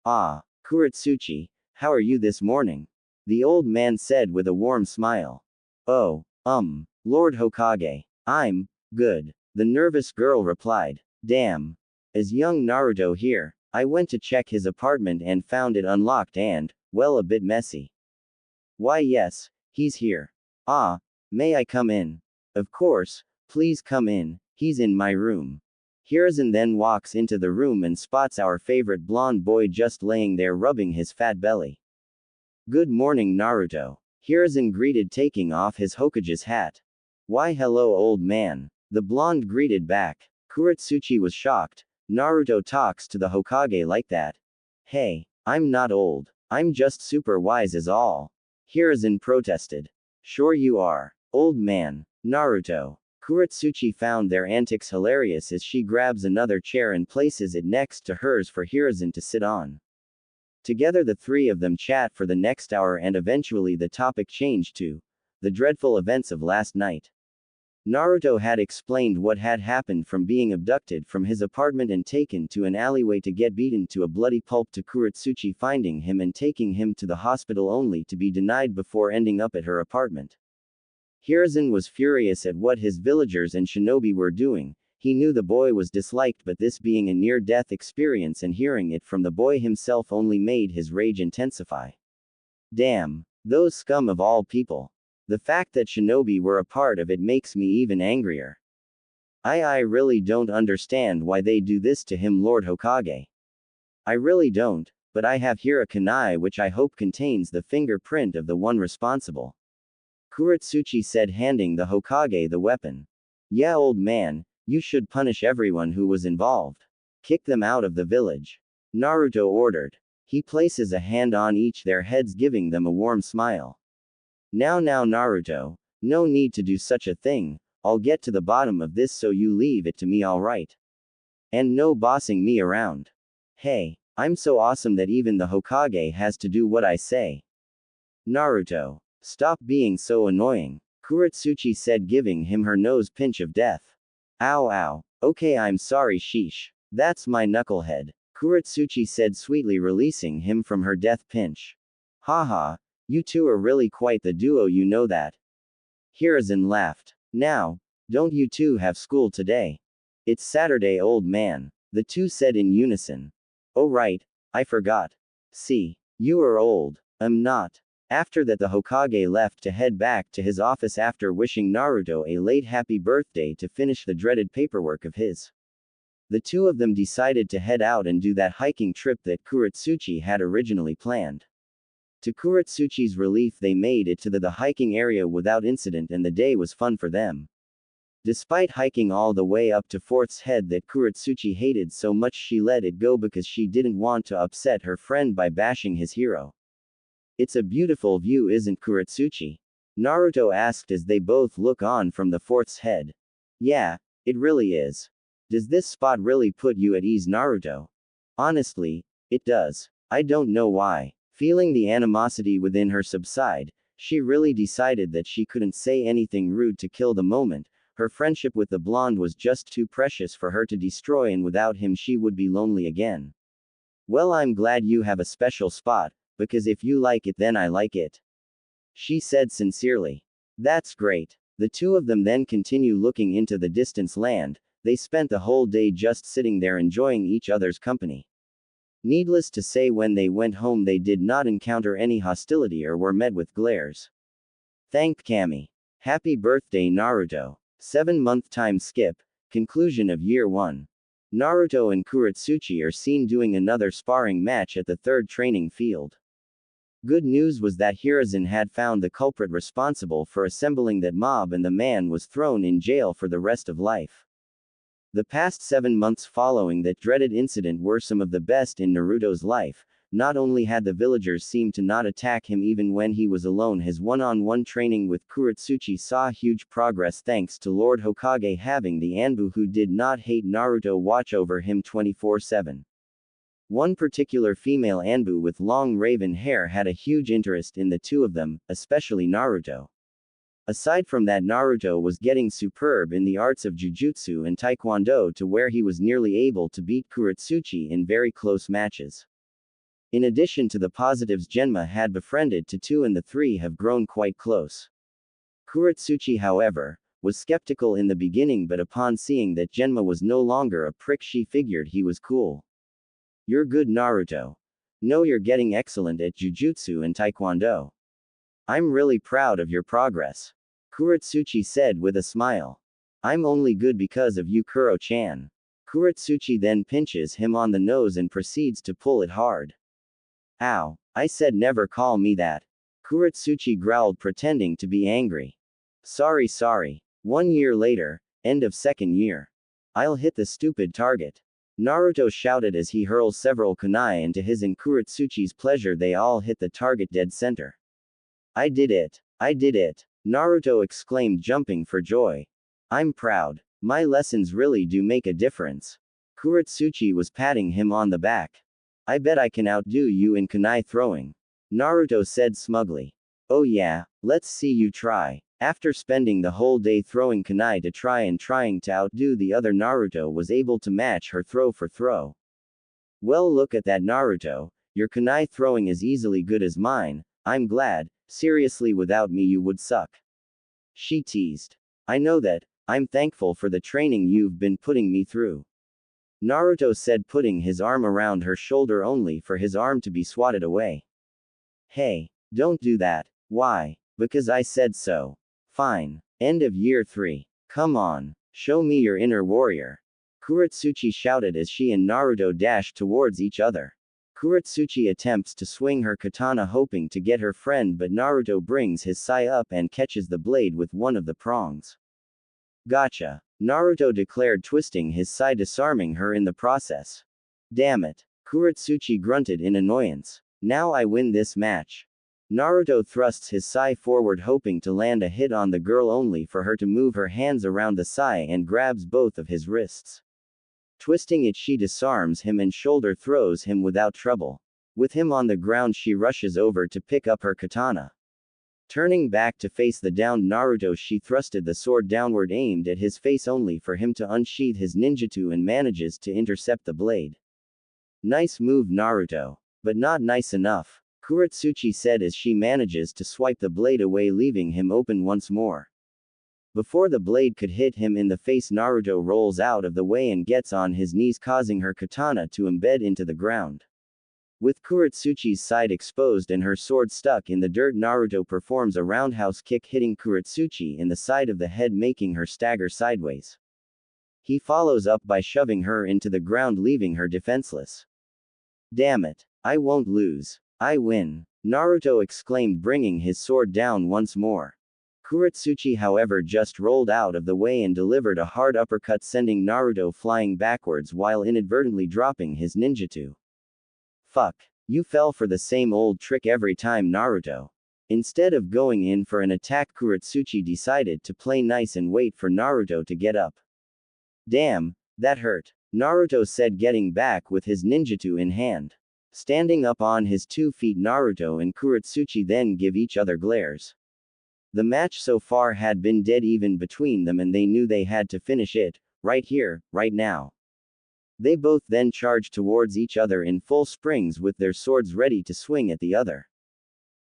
Ah, Kurotsuchi, how are you this morning? The old man said with a warm smile. Oh, Lord Hokage. I'm good, the nervous girl replied. Damn. Is young Naruto here? I went to check his apartment and found it unlocked and, well, a bit messy. Why, yes, he's here. Ah, may I come in? Of course, please come in, he's in my room. Hiruzen then walks into the room and spots our favorite blonde boy just laying there rubbing his fat belly. Good morning, Naruto. Hiruzen greeted, taking off his Hokage's hat. Why, hello, old man. The blonde greeted back. Kurotsuchi was shocked. Naruto talks to the Hokage like that. Hey, I'm not old. I'm just super wise is all. Hiruzen protested. Sure you are, old man. Naruto. Kurotsuchi found their antics hilarious as she grabs another chair and places it next to hers for Hiruzen to sit on. Together the three of them chat for the next hour, and eventually the topic changed to the dreadful events of last night. Naruto had explained what had happened from being abducted from his apartment and taken to an alleyway to get beaten to a bloody pulp, to Kurotsuchi finding him and taking him to the hospital only to be denied before ending up at her apartment. Hiruzen was furious at what his villagers and shinobi were doing. He knew the boy was disliked, but this being a near-death experience and hearing it from the boy himself only made his rage intensify. Damn. Those scum of all people. The fact that shinobi were a part of it makes me even angrier. I really don't understand why they do this to him, Lord Hokage. I really don't, but I have here a kunai which I hope contains the fingerprint of the one responsible. Kurotsuchi said, handing the Hokage the weapon. Yeah, old man, you should punish everyone who was involved. Kick them out of the village. Naruto ordered. He places a hand on each their heads, giving them a warm smile. Now Naruto, no need to do such a thing. I'll get to the bottom of this, so you leave it to me, alright? And no bossing me around. Hey, I'm so awesome that even the Hokage has to do what I say. Naruto, stop being so annoying, Kurotsuchi said, giving him her nose pinch of death. Ow. Okay, I'm sorry, sheesh. That's my knucklehead, Kurotsuchi said sweetly, releasing him from her death pinch. Haha, you two are really quite the duo, you know that. Hiruzen laughed. Now, don't you two have school today? It's Saturday, old man, the two said in unison. Oh right, I forgot. See, you are old. I'm not. After that, the Hokage left to head back to his office after wishing Naruto a late happy birthday to finish the dreaded paperwork of his. The two of them decided to head out and do that hiking trip that Kurotsuchi had originally planned. To Kurotsuchi's relief, they made it to the hiking area without incident, and the day was fun for them. Despite hiking all the way up to Fourth's Head that Kurotsuchi hated so much, she let it go because she didn't want to upset her friend by bashing his hero. It's a beautiful view, isn't Kurotsuchi? Naruto asked as they both look on from the Fourth's Head. Yeah, it really is. Does this spot really put you at ease, Naruto? Honestly, it does. I don't know why. Feeling the animosity within her subside, she really decided that she couldn't say anything rude to kill the moment. Her friendship with the blonde was just too precious for her to destroy, and without him she would be lonely again. Well, I'm glad you have a special spot, because if you like it, then I like it, she said sincerely. That's great. The two of them then continue looking into the distant land. They spent the whole day just sitting there enjoying each other's company. Needless to say, when they went home, they did not encounter any hostility or were met with glares. Thank Kami. Happy birthday, Naruto. 7-month time skip. Conclusion of Year 1. Naruto and Kurotsuchi are seen doing another sparring match at the third training field. Good news was that Hiruzen had found the culprit responsible for assembling that mob, and the man was thrown in jail for the rest of life. The past 7 months following that dreaded incident were some of the best in Naruto's life. Not only had the villagers seemed to not attack him even when he was alone, his one-on-one training with Kurotsuchi saw huge progress thanks to Lord Hokage having the Anbu who did not hate Naruto watch over him 24/7. One particular female Anbu with long raven hair had a huge interest in the two of them, especially Naruto. Aside from that, Naruto was getting superb in the arts of Jujutsu and Taekwondo to where he was nearly able to beat Kurotsuchi in very close matches. In addition to the positives, Genma had befriended to 2 and the 3 have grown quite close. Kurotsuchi, however, was skeptical in the beginning, but upon seeing that Genma was no longer a prick, she figured he was cool. You're good, Naruto. No, you're getting excellent at Jujutsu and Taekwondo. I'm really proud of your progress, Kurotsuchi said with a smile. I'm only good because of you, Kuro-chan. Kurotsuchi then pinches him on the nose and proceeds to pull it hard. Ow, I said never call me that, Kurotsuchi growled, pretending to be angry. Sorry. 1 year later, end of second year. I'll hit the stupid target, Naruto shouted as he hurls several kunai, and to his and Kurotsuchi's pleasure they all hit the target dead center. I did it, Naruto exclaimed, jumping for joy. I'm proud. My lessons really do make a difference. Kurotsuchi was patting him on the back. I bet I can outdo you in kunai throwing, Naruto said smugly. Oh yeah, let's see you try. After spending the whole day throwing kunai to trying to outdo the other, Naruto was able to match her throw for throw. Well, look at that, Naruto. Your kunai throwing is easily good as mine. I'm glad. Seriously, without me you would suck. She teased. I know that. I'm thankful for the training you've been putting me through. Naruto said, putting his arm around her shoulder only for his arm to be swatted away. Hey, don't do that. Why? Because I said so. Fine. End of year 3. Come on. Show me your inner warrior. Kurotsuchi shouted as she and Naruto dashed towards each other. Kurotsuchi attempts to swing her katana hoping to get her friend, but Naruto brings his sai up and catches the blade with one of the prongs. Gotcha. Naruto declared, twisting his sai, disarming her in the process. Damn it. Kurotsuchi grunted in annoyance. Now I win this match. Naruto thrusts his sai forward hoping to land a hit on the girl, only for her to move her hands around the sai and grabs both of his wrists. Twisting it, she disarms him and shoulder throws him without trouble. With him on the ground, she rushes over to pick up her katana. Turning back to face the downed Naruto, she thrusted the sword downward, aimed at his face, only for him to unsheath his ninjutsu and manages to intercept the blade. Nice move, Naruto. But not nice enough, Kurotsuchi said as she manages to swipe the blade away, leaving him open once more. Before the blade could hit him in the face, Naruto rolls out of the way and gets on his knees, causing her katana to embed into the ground. With Kurotsuchi's side exposed and her sword stuck in the dirt, Naruto performs a roundhouse kick, hitting Kurotsuchi in the side of the head, making her stagger sideways. He follows up by shoving her into the ground, leaving her defenseless. Damn it. I won't lose. I win. Naruto exclaimed, bringing his sword down once more. Kurotsuchi, however, just rolled out of the way and delivered a hard uppercut, sending Naruto flying backwards while inadvertently dropping his ninjutsu. Fuck. You fell for the same old trick every time, Naruto. Instead of going in for an attack, Kurotsuchi decided to play nice and wait for Naruto to get up. Damn, that hurt, Naruto said, getting back with his ninjutsu in hand. Standing up on his 2 feet, Naruto and Kurotsuchi then give each other glares. The match so far had been dead even between them, and they knew they had to finish it, right here, right now. They both then charged towards each other in full springs with their swords ready to swing at the other.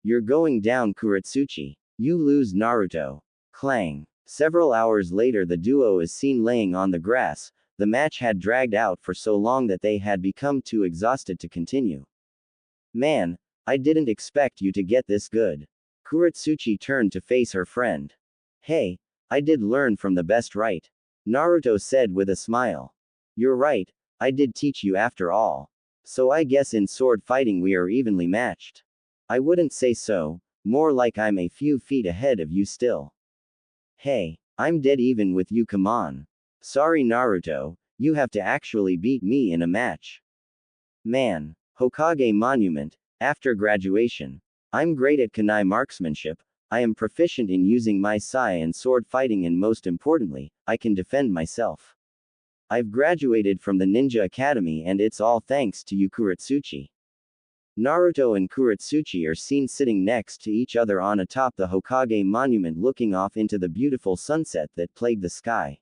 You're going down, Kurotsuchi. You lose, Naruto. Clang. Several hours later, the duo is seen laying on the grass. The match had dragged out for so long that they had become too exhausted to continue. Man, I didn't expect you to get this good. Kurotsuchi turned to face her friend. Hey, I did learn from the best, right? Naruto said with a smile. You're right, I did teach you after all. So I guess in sword fighting we are evenly matched. I wouldn't say so, more like I'm a few feet ahead of you still. Hey, I'm dead even with you, come on. Sorry, Naruto, you have to actually beat me in a match. Man, Hokage Monument, after graduation. I'm great at kunai marksmanship, I am proficient in using my sai and sword fighting, and most importantly, I can defend myself. I've graduated from the Ninja Academy, and it's all thanks to you, Kurotsuchi. Naruto and Kurotsuchi are seen sitting next to each other on atop the Hokage Monument, looking off into the beautiful sunset that plagued the sky.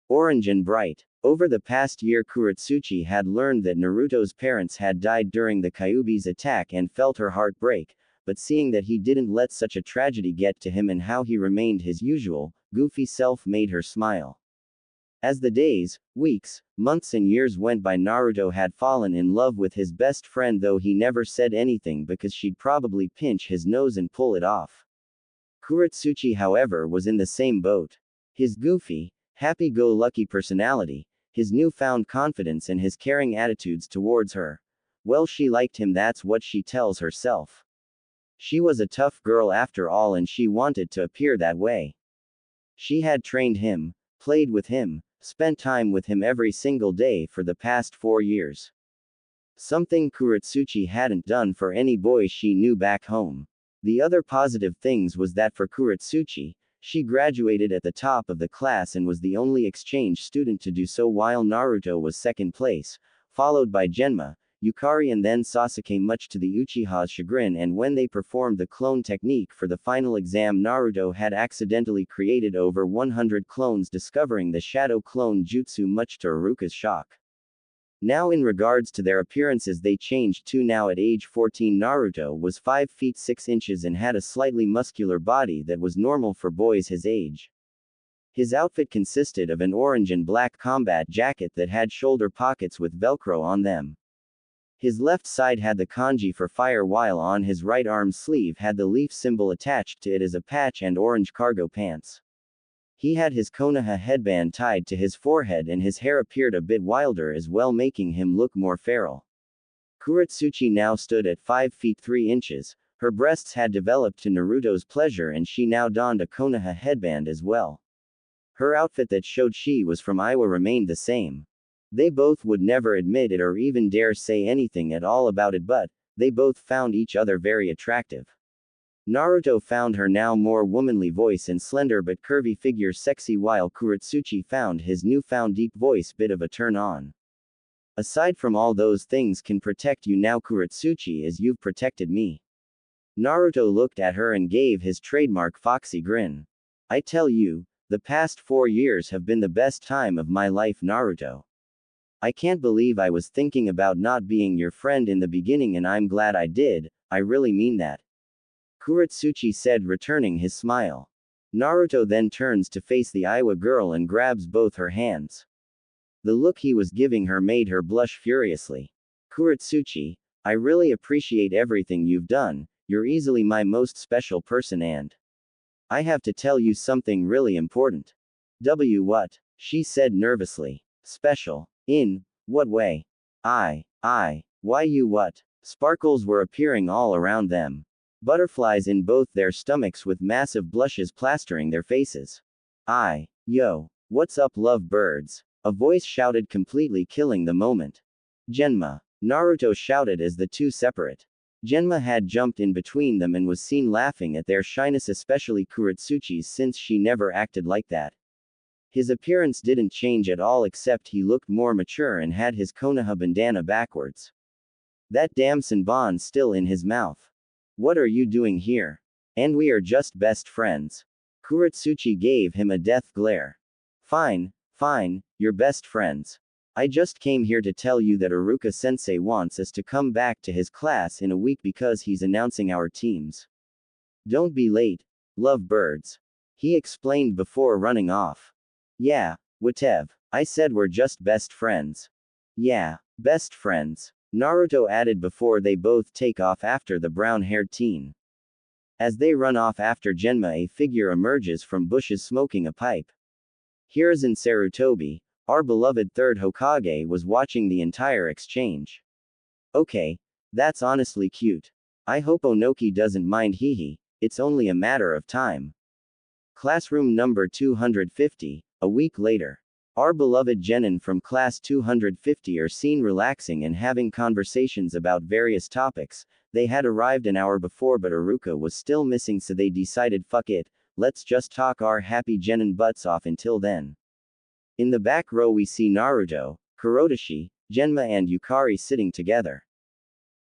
Orange and bright. Over the past year, Kurotsuchi had learned that Naruto's parents had died during the Kyuubi's attack and felt her heart break, but seeing that he didn't let such a tragedy get to him and how he remained his usual, goofy self made her smile. As the days, weeks, months and years went by, Naruto had fallen in love with his best friend, though he never said anything because she'd probably pinch his nose and pull it off. Kurotsuchi, however, was in the same boat. His goofy, happy-go-lucky personality, his newfound confidence and his caring attitudes towards her. Well, she liked him, that's what she tells herself. She was a tough girl after all, and she wanted to appear that way. She had trained him, played with him, spent time with him every single day for the past 4 years. Something Kurotsuchi hadn't done for any boy she knew back home. The other positive things was that for Kurotsuchi, she graduated at the top of the class and was the only exchange student to do so, while Naruto was second place, followed by Genma, Yukari and then Sasuke, much to the Uchiha's chagrin. And when they performed the clone technique for the final exam, Naruto had accidentally created over 100 clones, discovering the shadow clone jutsu much to Iruka's shock. Now in regards to their appearances they changed too. Now at age 14 Naruto was 5 feet 6 inches and had a slightly muscular body that was normal for boys his age. His outfit consisted of an orange and black combat jacket that had shoulder pockets with Velcro on them. His left side had the kanji for fire while on his right arm sleeve had the leaf symbol attached to it as a patch and orange cargo pants. He had his Konoha headband tied to his forehead and his hair appeared a bit wilder as well, making him look more feral. Kurotsuchi now stood at 5 feet 3 inches, her breasts had developed to Naruto's pleasure and she now donned a Konoha headband as well. Her outfit that showed she was from Iowa remained the same. They both would never admit it or even dare say anything at all about it, but they both found each other very attractive. Naruto found her now more womanly voice and slender but curvy figure sexy, while Kurotsuchi found his newfound deep voice bit of a turn on. Aside from all those things can protect you now Kurotsuchi as you've protected me. Naruto looked at her and gave his trademark foxy grin. I tell you, the past 4 years have been the best time of my life Naruto. I can't believe I was thinking about not being your friend in the beginning and I'm glad I did, I really mean that. Kurotsuchi said, returning his smile. Naruto then turns to face the Iowa girl and grabs both her hands. The look he was giving her made her blush furiously. Kurotsuchi, I really appreciate everything you've done, you're easily my most special person and I have to tell you something really important. What? She said nervously. Special? In what way? Why you what? Sparkles were appearing all around them. Butterflies in both their stomachs with massive blushes plastering their faces. Yo. What's up love birds? A voice shouted, completely killing the moment. Genma. Naruto shouted as the two separate. Genma had jumped in between them and was seen laughing at their shyness, especially Kurotsuchi's, since she never acted like that. His appearance didn't change at all except he looked more mature and had his Konoha bandana backwards. That damn Senbon still in his mouth. What are you doing here? And we are just best friends. Kurotsuchi gave him a death glare. Fine, you're best friends. I just came here to tell you that Iruka-sensei wants us to come back to his class in a week because he's announcing our teams. Don't be late, love birds. He explained before running off. Yeah, whatever. I said we're just best friends. Yeah, best friends. Naruto added before they both take off after the brown-haired teen. As they run off after Genma, a figure emerges from bushes smoking a pipe. Hiruzen Sarutobi, our beloved third Hokage, was watching the entire exchange. Okay, that's honestly cute. I hope Onoki doesn't mind, hehe, it's only a matter of time. Classroom number 250, a week later. Our beloved genin from class 250 are seen relaxing and having conversations about various topics. They had arrived an hour before but Iruka was still missing, so they decided fuck it, let's just talk our happy genin butts off until then. In the back row we see Naruto, Kurotsuchi, Genma and Yukari sitting together.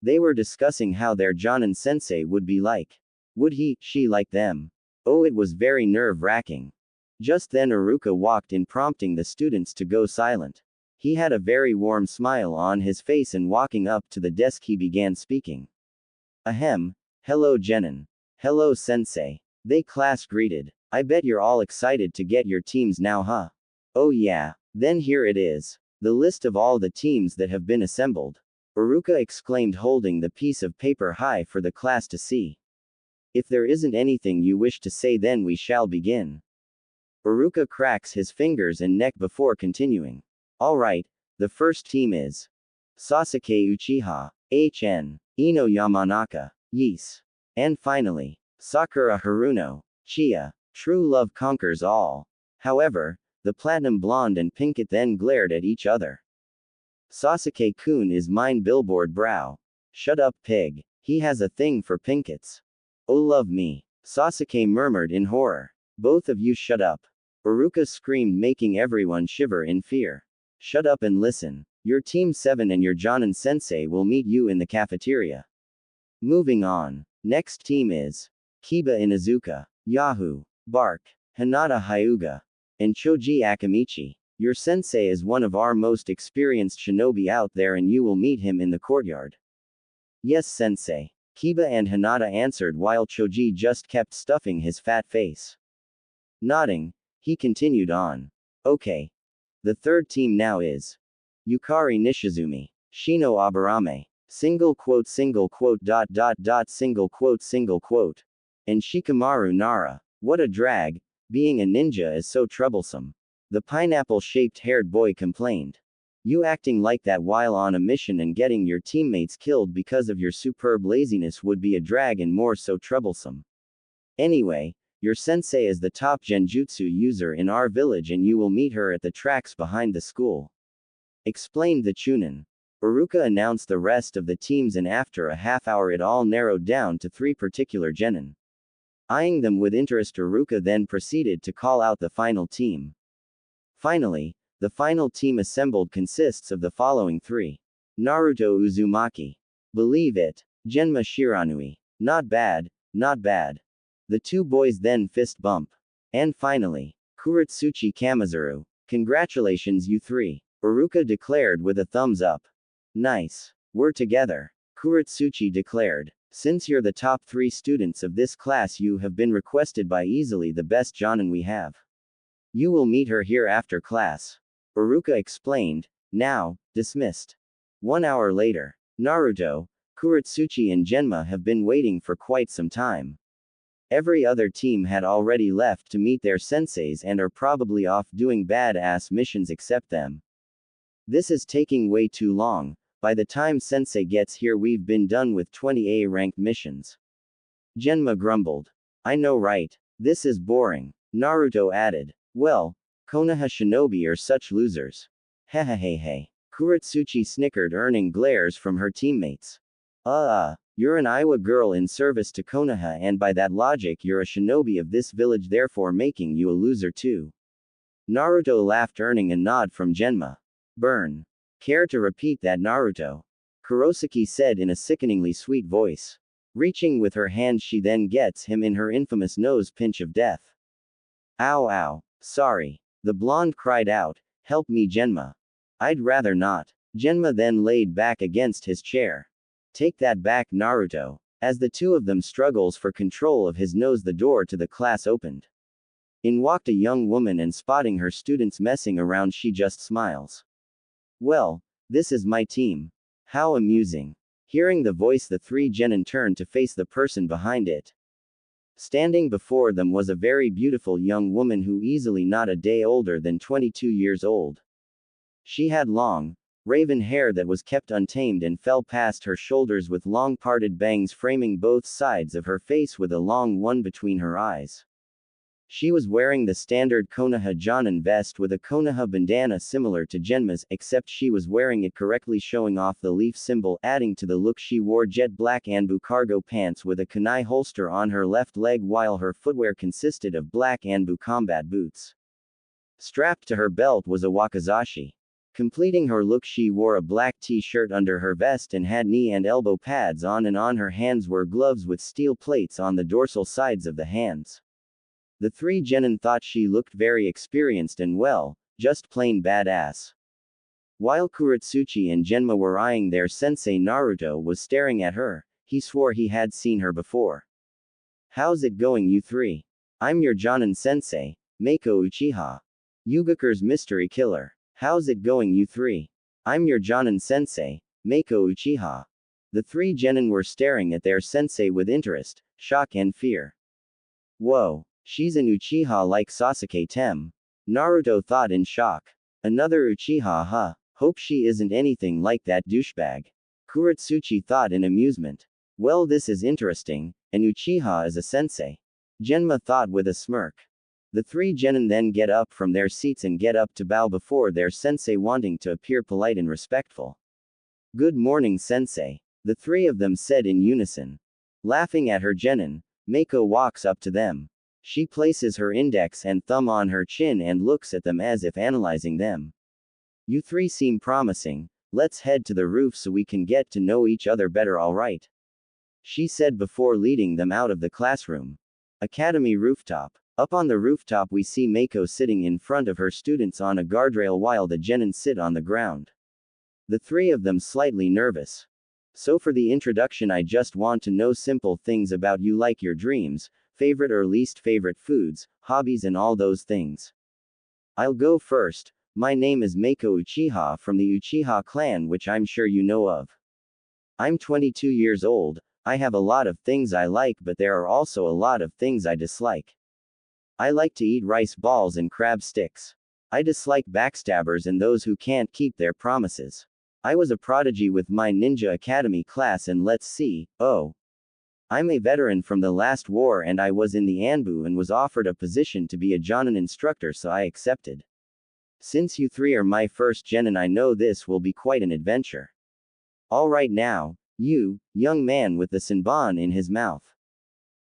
They were discussing how their Jonin sensei would be like. Would she like them? Oh, it was very nerve-wracking. Just then Iruka walked in, prompting the students to go silent. He had a very warm smile on his face and walking up to the desk he began speaking. Ahem. Hello genin. Hello sensei. They class greeted. I bet you're all excited to get your teams now, huh? Oh yeah. Then here it is. The list of all the teams that have been assembled. Iruka exclaimed, holding the piece of paper high for the class to see. If there isn't anything you wish to say, then we shall begin. Iruka cracks his fingers and neck before continuing. Alright, the first team is Sasuke Uchiha, HN, Ino Yamanaka, Ys. And finally, Sakura Haruno, Chia. True love conquers all. However, the platinum blonde and Pinkett then glared at each other. Sasuke-kun is mine, billboard brow. Shut up pig. He has a thing for Pinketts. Oh love me. Sasuke murmured in horror. Both of you shut up. Iruka screamed, making everyone shiver in fear. Shut up and listen. Your Team 7 and your Jonin sensei will meet you in the cafeteria. Moving on. Next team is Kiba Inuzuka, Yahoo, Bark, Hinata Hyuga, and Choji Akamichi. Your sensei is one of our most experienced shinobi out there and you will meet him in the courtyard. Yes, sensei. Kiba and Hinata answered while Choji just kept stuffing his fat face. Nodding, he continued on. Okay. The third team now is Yukari Nishizumi, Shino Aburame, single quote, single quote, single quote, single quote, and Shikamaru Nara. What a drag, being a ninja is so troublesome. The pineapple-shaped haired boy complained. You acting like that while on a mission and getting your teammates killed because of your superb laziness would be a drag and more so troublesome. Anyway, your sensei is the top genjutsu user in our village and you will meet her at the tracks behind the school. Explained the Chunin. Uruka announced the rest of the teams and after a half hour it all narrowed down to 3 particular genin. Eyeing them with interest, Uruka then proceeded to call out the final team. Finally, the final team assembled consists of the following 3. Naruto Uzumaki. Believe it. Genma Shiranui. Not bad, not bad. The 2 boys then fist bump. And finally, Kurotsuchi Kamizuru. Congratulations you 3. Uruka declared with a thumbs up. Nice. We're together. Kurotsuchi declared. Since you're the top 3 students of this class you have been requested by easily the best jonin we have. You will meet her here after class. Uruka explained. Now, dismissed. 1 hour later. Naruto, Kurotsuchi and Genma have been waiting for quite some time. Every other team had already left to meet their senseis and are probably off doing badass missions except them. This is taking way too long. By the time sensei gets here we've been done with 20A ranked missions. Genma grumbled. I know right. This is boring. Naruto added. Well, Konoha shinobi are such losers. Hehehehe. Kurotsuchi snickered, earning glares from her teammates. You're an Iowa girl in service to Konoha and by that logic you're a shinobi of this village therefore making you a loser too. Naruto laughed, earning a nod from Genma. Burn. Care to repeat that, Naruto? Kurotsuchi said in a sickeningly sweet voice. Reaching with her hand she then gets him in her infamous nose pinch of death. Ow ow. Sorry. The blonde cried out. Help me, Genma. I'd rather not. Genma then laid back against his chair. Take that back, Naruto. As the 2 of them struggles for control of his nose the door to the class opened. In walked a young woman and spotting her students messing around she just smiles. Well, this is my team. How amusing. Hearing the voice the 3 genin turned to face the person behind it. Standing before them was a very beautiful young woman who easily not a day older than 22 years old. She had long, raven hair that was kept untamed and fell past her shoulders with long parted bangs framing both sides of her face with a long one between her eyes. She was wearing the standard Konoha jonin vest with a Konoha bandana similar to Genma's, except she was wearing it correctly showing off the leaf symbol, adding to the look she wore jet black Anbu cargo pants with a kunai holster on her left leg while her footwear consisted of black Anbu combat boots. Strapped to her belt was a wakizashi. Completing her look she wore a black t-shirt under her vest and had knee and elbow pads on, and on her hands were gloves with steel plates on the dorsal sides of the hands. The 3 genin thought she looked very experienced and well, just plain badass. While Kurotsuchi and Genma were eyeing their sensei, Naruto was staring at her. He swore he had seen her before. How's it going you 3? I'm your jonin sensei, Mako Uchiha. Yugakur's mystery killer. How's it going you 3? I'm your jonin sensei, Mako Uchiha. The 3 genin were staring at their sensei with interest, shock and fear. Whoa. She's an Uchiha like Sasuke Tem. Naruto thought in shock. Another Uchiha, huh? Hope she isn't anything like that douchebag. Kurotsuchi thought in amusement. Well, this is interesting. An Uchiha is a sensei. Genma thought with a smirk. The 3 genin then get up from their seats and get up to bow before their sensei, wanting to appear polite and respectful. Good morning, sensei. The 3 of them said in unison. Laughing at her genin, Mako walks up to them. She places her index and thumb on her chin and looks at them as if analyzing them. You 3 seem promising. Let's head to the roof so we can get to know each other better, alright? She said before leading them out of the classroom. Academy rooftop. Up on the rooftop we see Mako sitting in front of her students on a guardrail while the genin sit on the ground. The three of them slightly nervous. So for the introduction I just want to know simple things about you like your dreams, favorite or least favorite foods, hobbies and all those things. I'll go first. My name is Mako Uchiha from the Uchiha clan which I'm sure you know of. I'm 22 years old, I have a lot of things I like but there are also a lot of things I dislike. I like to eat rice balls and crab sticks. I dislike backstabbers and those who can't keep their promises. I was a prodigy with my Ninja Academy class and let's see, I'm a veteran from the last war and I was in the Anbu and was offered a position to be a Jonin instructor so I accepted. Since you three are my first genin I know this will be quite an adventure. Alright now, you, young man with the Senbon in his mouth.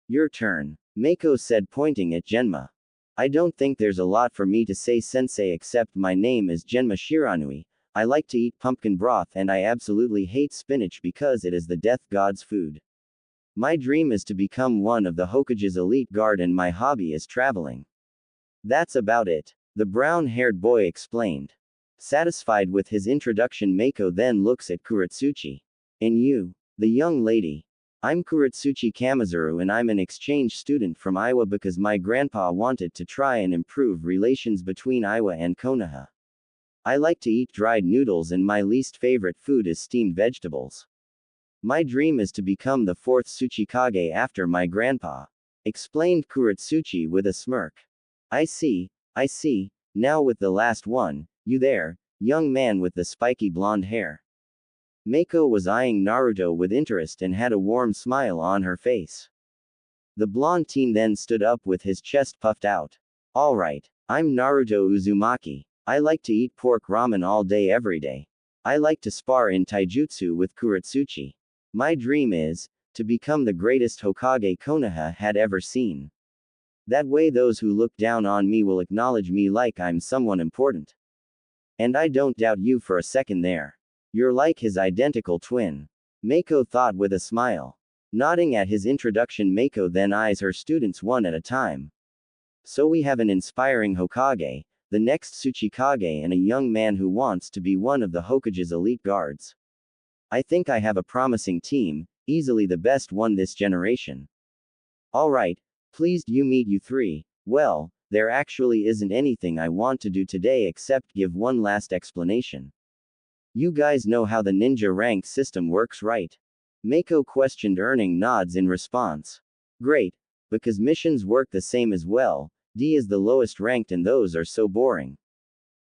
Your turn, Mako said pointing at Genma. I don't think there's a lot for me to say sensei except my name is Genma Shiranui, I like to eat pumpkin broth and I absolutely hate spinach because it is the death god's food. My dream is to become one of the Hokage's elite guard and my hobby is traveling. That's about it, the brown-haired boy explained. Satisfied with his introduction Mako then looks at Kurotsuchi. And you, the young lady. I'm Kurotsuchi Kamizuru and I'm an exchange student from Iowa because my grandpa wanted to try and improve relations between Iowa and Konoha. I like to eat dried noodles and my least favorite food is steamed vegetables. My dream is to become the fourth Tsuchikage after my grandpa, explained Kurotsuchi with a smirk. I see, now with the last one, you there, young man with the spiky blonde hair. Mako was eyeing Naruto with interest and had a warm smile on her face. The blonde teen then stood up with his chest puffed out. Alright, I'm Naruto Uzumaki. I like to eat pork ramen all day every day. I like to spar in taijutsu with Kurotsuchi. My dream is to become the greatest Hokage Konoha had ever seen. That way those who look down on me will acknowledge me like I'm someone important. And I don't doubt you for a second there. You're like his identical twin. Mako thought with a smile. Nodding at his introduction Mako then eyes her students one at a time. So we have an inspiring Hokage, the next Tsuchikage and a young man who wants to be one of the Hokage's elite guards. I think I have a promising team, easily the best one this generation. Alright, pleased you meet you three. Well, there actually isn't anything I want to do today except give one last explanation. You guys know how the ninja rank system works, right? Mako questioned earning nods in response. Great, because missions work the same as well, D is the lowest ranked and those are so boring.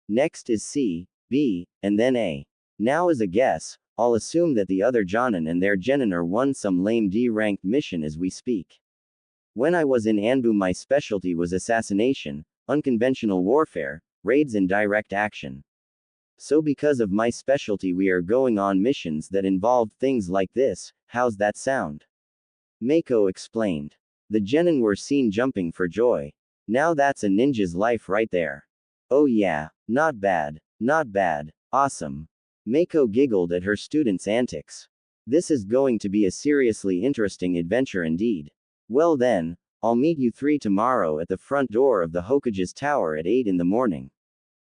Next is C, B, and then A. Now as a guess, I'll assume that the other Jonin and their genin are won some lame D ranked mission as we speak. When I was in Anbu my specialty was assassination, unconventional warfare, raids and direct action. So because of my specialty we are going on missions that involved things like this, how's that sound? Mako explained. The genin were seen jumping for joy. Now that's a ninja's life right there. Oh yeah, not bad, awesome. Mako giggled at her students' antics. This is going to be a seriously interesting adventure indeed. Well then, I'll meet you three tomorrow at the front door of the Hokage's tower at 8 in the morning.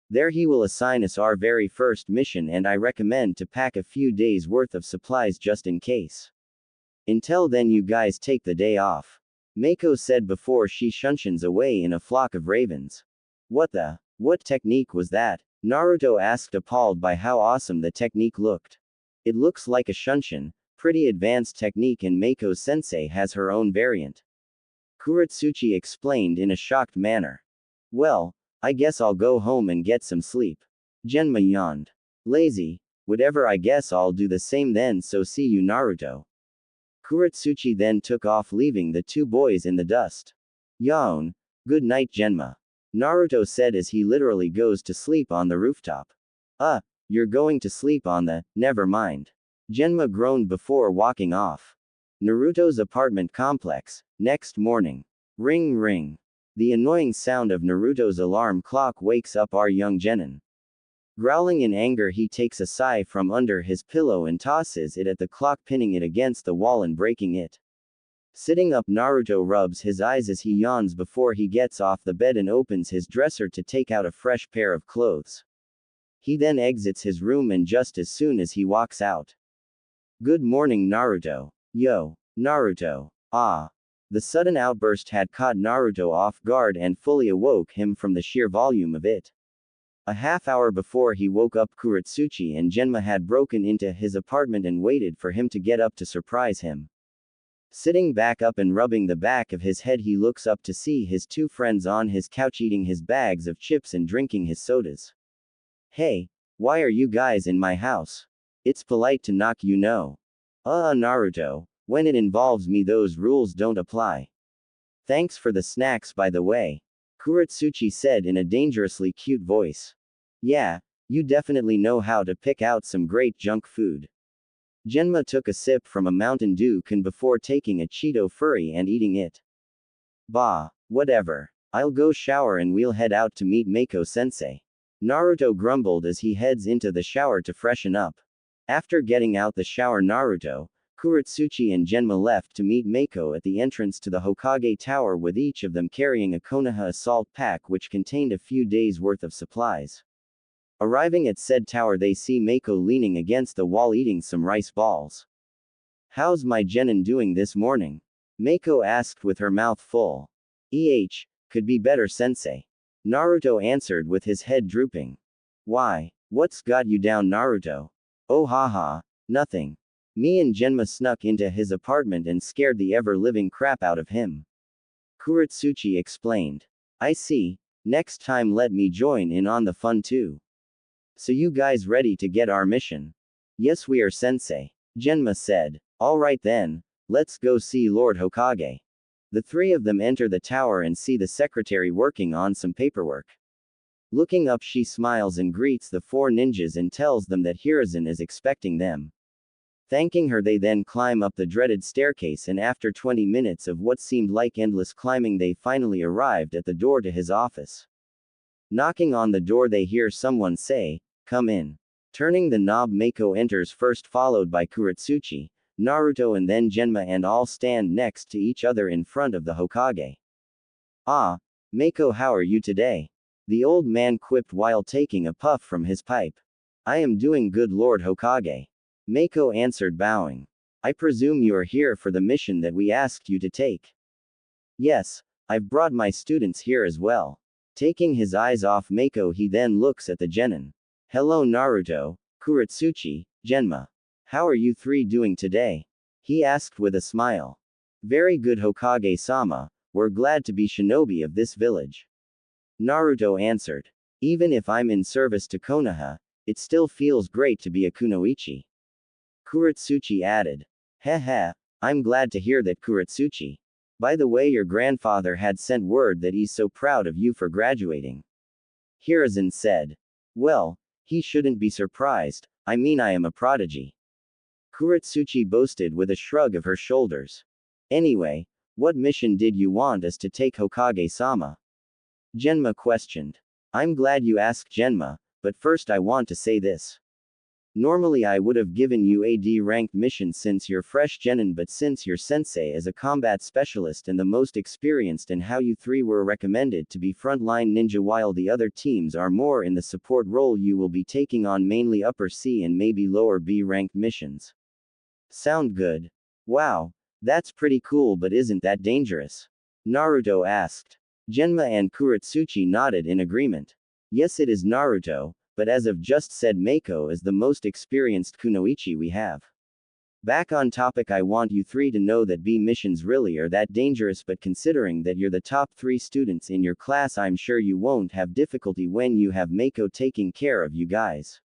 There he will assign us our very first mission and I recommend to pack a few days worth of supplies just in case. Until then you guys take the day off. Mako said before she shunshuns away in a flock of ravens. What technique was that? Naruto asked appalled by how awesome the technique looked. It looks like a shunshin, pretty advanced technique and Mako sensei has her own variant. Kurotsuchi explained in a shocked manner. Well, I guess I'll go home and get some sleep. Genma yawned. Lazy, whatever I guess I'll do the same then so see you Naruto. Kurotsuchi then took off leaving the two boys in the dust. Yawn. Good night Genma. Naruto said as he literally goes to sleep on the rooftop. You're going to sleep on the, never mind. Genma groaned before walking off. Naruto's apartment complex, next morning. Ring ring. The annoying sound of Naruto's alarm clock wakes up our young genin. Growling in anger he takes a sigh from under his pillow and tosses it at the clock pinning it against the wall and breaking it. Sitting up, Naruto rubs his eyes as he yawns before he gets off the bed and opens his dresser to take out a fresh pair of clothes. He then exits his room, and just as soon as he walks out. Good morning, Naruto. Yo, Naruto. Ah. The sudden outburst had caught Naruto off guard and fully awoke him from the sheer volume of it. A half hour before he woke up, Kurotsuchi and Genma had broken into his apartment and waited for him to get up to surprise him. Sitting back up and rubbing the back of his head, he looks up to see his two friends on his couch eating his bags of chips and drinking his sodas. Hey, why are you guys in my house? It's polite to knock, you know. Naruto, when it involves me, those rules don't apply. Thanks for the snacks, by the way. Kurotsuchi said in a dangerously cute voice. Yeah, you definitely know how to pick out some great junk food. Genma took a sip from a Mountain Dew can before taking a Cheeto Furry and eating it. Bah, whatever. I'll go shower and we'll head out to meet Mako-sensei. Naruto grumbled as he heads into the shower to freshen up. After getting out the shower, Kurotsuchi and Genma left to meet Mako at the entrance to the Hokage Tower, with each of them carrying a Konoha assault pack which contained a few days' worth of supplies. Arriving at said tower, they see Mako leaning against the wall eating some rice balls. How's my genin doing this morning? Mako asked with her mouth full. Could be better, sensei. Naruto answered with his head drooping. Why? What's got you down, Naruto? Oh haha, nothing. Me and Genma snuck into his apartment and scared the ever-living crap out of him. Kurotsuchi explained. I see, next time let me join in on the fun too. So you guys ready to get our mission? Yes we are, sensei. Genma said. Alright then, let's go see Lord Hokage. The three of them enter the tower and see the secretary working on some paperwork. Looking up, she smiles and greets the four ninjas and tells them that Hiruzen is expecting them. Thanking her, they then climb up the dreaded staircase, and after 20 minutes of what seemed like endless climbing, they finally arrived at the door to his office. Knocking on the door, they hear someone say, "Come in." Turning the knob, Mako enters first, followed by Kurotsuchi, Naruto and then Genma, and all stand next to each other in front of the Hokage. Ah, Mako, how are you today? The old man quipped while taking a puff from his pipe. I am doing good, Lord Hokage. Mako answered, bowing. I presume you are here for the mission that we asked you to take. Yes, I've brought my students here as well. Taking his eyes off Mako, he then looks at the genin. Hello Naruto, Kurotsuchi, Genma. How are you three doing today? He asked with a smile. Very good, Hokage-sama, we're glad to be shinobi of this village. Naruto answered. Even if I'm in service to Konoha, it still feels great to be a kunoichi. Kurotsuchi added. Heh, I'm glad to hear that, Kurotsuchi. By the way, your grandfather had sent word that he's so proud of you for graduating. Hiruzen said. Well, he shouldn't be surprised, I mean I am a prodigy. Kurotsuchi boasted with a shrug of her shoulders. Anyway, what mission did you want us to take, Hokage-sama? Genma questioned. I'm glad you asked, Genma, but first I want to say this. Normally I would have given you a D-ranked mission since you're fresh genin, but since your sensei is a combat specialist and the most experienced, and how you three were recommended to be frontline ninja while the other teams are more in the support role, you will be taking on mainly upper C and maybe lower B-ranked missions. Sound good? Wow, that's pretty cool, but isn't that dangerous? Naruto asked. Genma and Kurotsuchi nodded in agreement. Yes, it is, Naruto, but as I've just said, Mako is the most experienced kunoichi we have. Back on topic, I want you three to know that B missions really are that dangerous, but considering that you're the top 3 students in your class, I'm sure you won't have difficulty when you have Mako taking care of you guys.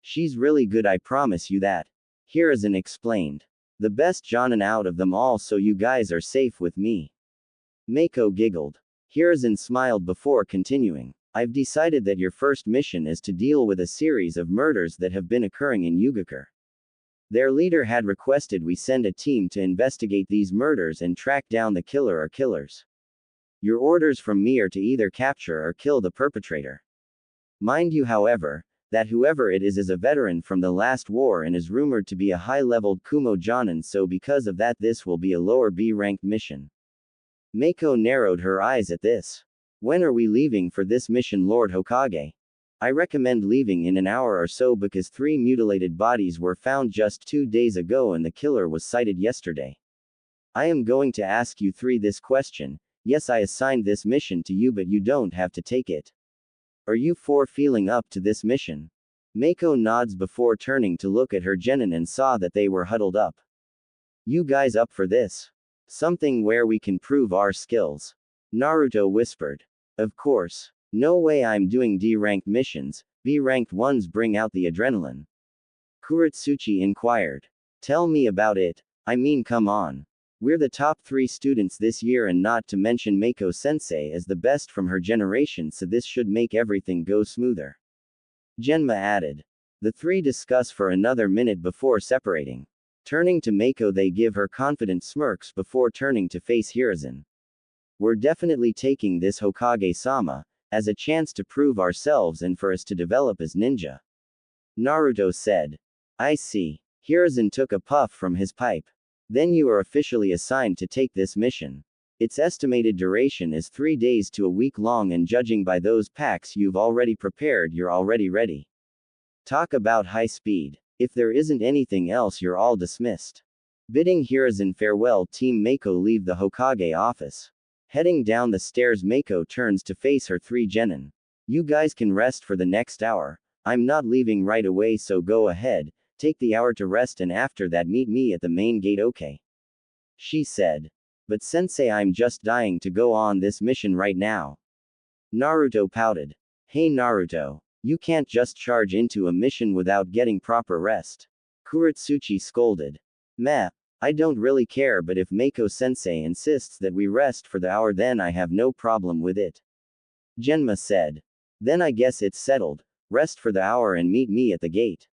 She's really good, I promise you that. Hiruzen explained. The best jonin out of them all, so you guys are safe with me. Mako giggled. Hiruzen smiled before continuing. I've decided that your first mission is to deal with a series of murders that have been occurring in Yugakure. Their leader had requested we send a team to investigate these murders and track down the killer or killers. Your orders from me are to either capture or kill the perpetrator. Mind you, however, that whoever it is a veteran from the last war and is rumored to be a high-leveled Kumo Jonin, so because of that this will be a lower B-ranked mission. Mako narrowed her eyes at this. When are we leaving for this mission, Lord Hokage? I recommend leaving in an hour or so because 3 mutilated bodies were found just 2 days ago and the killer was sighted yesterday. I am going to ask you 3 this question. Yes, I assigned this mission to you, but you don't have to take it. Are you 4 feeling up to this mission? Mako nods before turning to look at her genin and saw that they were huddled up. You guys up for this? Something where we can prove our skills? Naruto whispered. Of course. No way I'm doing D-ranked missions, B-ranked ones bring out the adrenaline. Kurotsuchi inquired. Tell me about it, I mean come on. We're the top 3 students this year and not to mention Mako-sensei is the best from her generation, so this should make everything go smoother. Genma added. The 3 discuss for another minute before separating. Turning to Mako they give her confident smirks before turning to face Hiruzen. We're definitely taking this, Hokage-sama, as a chance to prove ourselves and for us to develop as ninja. Naruto said. I see. Hiruzen took a puff from his pipe. Then you are officially assigned to take this mission. Its estimated duration is 3 days to a week long, and judging by those packs you've already prepared, you're already ready. Talk about high speed. If there isn't anything else, you're all dismissed. Bidding Hiruzen farewell, Team Mako leave the Hokage office. Heading down the stairs, Mako turns to face her 3 genin. You guys can rest for the next hour. I'm not leaving right away, so go ahead, take the hour to rest and after that meet me at the main gate, okay? She said. But sensei, I'm just dying to go on this mission right now. Naruto pouted. Hey Naruto, you can't just charge into a mission without getting proper rest. Kurotsuchi scolded. Meh, I don't really care, but if Mako-sensei insists that we rest for the hour then I have no problem with it. Genma said. Then I guess it's settled, rest for the hour and meet me at the gate.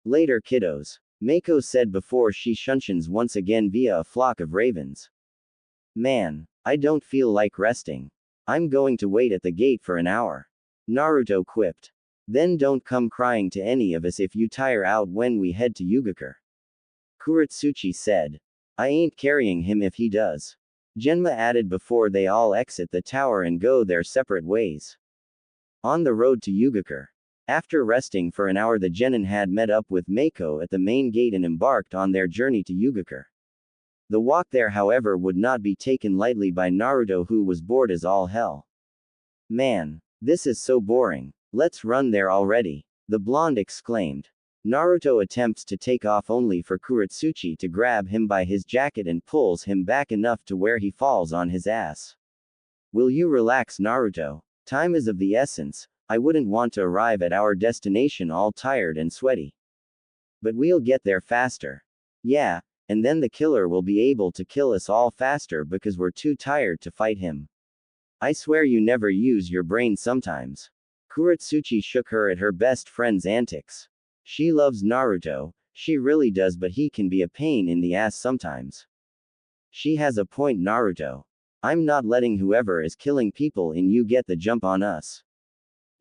Later kiddos. Mako said before she shunshuns once again via a flock of ravens. Man, I don't feel like resting. I'm going to wait at the gate for an hour. Naruto quipped. Then don't come crying to any of us if you tire out when we head to Yugakure. Kurotsuchi said. I ain't carrying him if he does. Genma added before they all exit the tower and go their separate ways. On the road to Yugakure. After resting for an hour, the genin had met up with Mako at the main gate and embarked on their journey to Yugakure. The walk there, however, would not be taken lightly by Naruto, who was bored as all hell. Man, this is so boring. Let's run there already, the blonde exclaimed. Naruto attempts to take off only for Kurotsuchi to grab him by his jacket and pulls him back enough to where he falls on his ass. Will you relax, Naruto? Time is of the essence. I wouldn't want to arrive at our destination all tired and sweaty. But we'll get there faster. Yeah. And then the killer will be able to kill us all faster because we're too tired to fight him. I swear you never use your brain sometimes. Kurotsuchi shook her at her best friend's antics. She loves Naruto, she really does, but he can be a pain in the ass sometimes. She has a point, Naruto. I'm not letting whoever is killing people in you get the jump on us.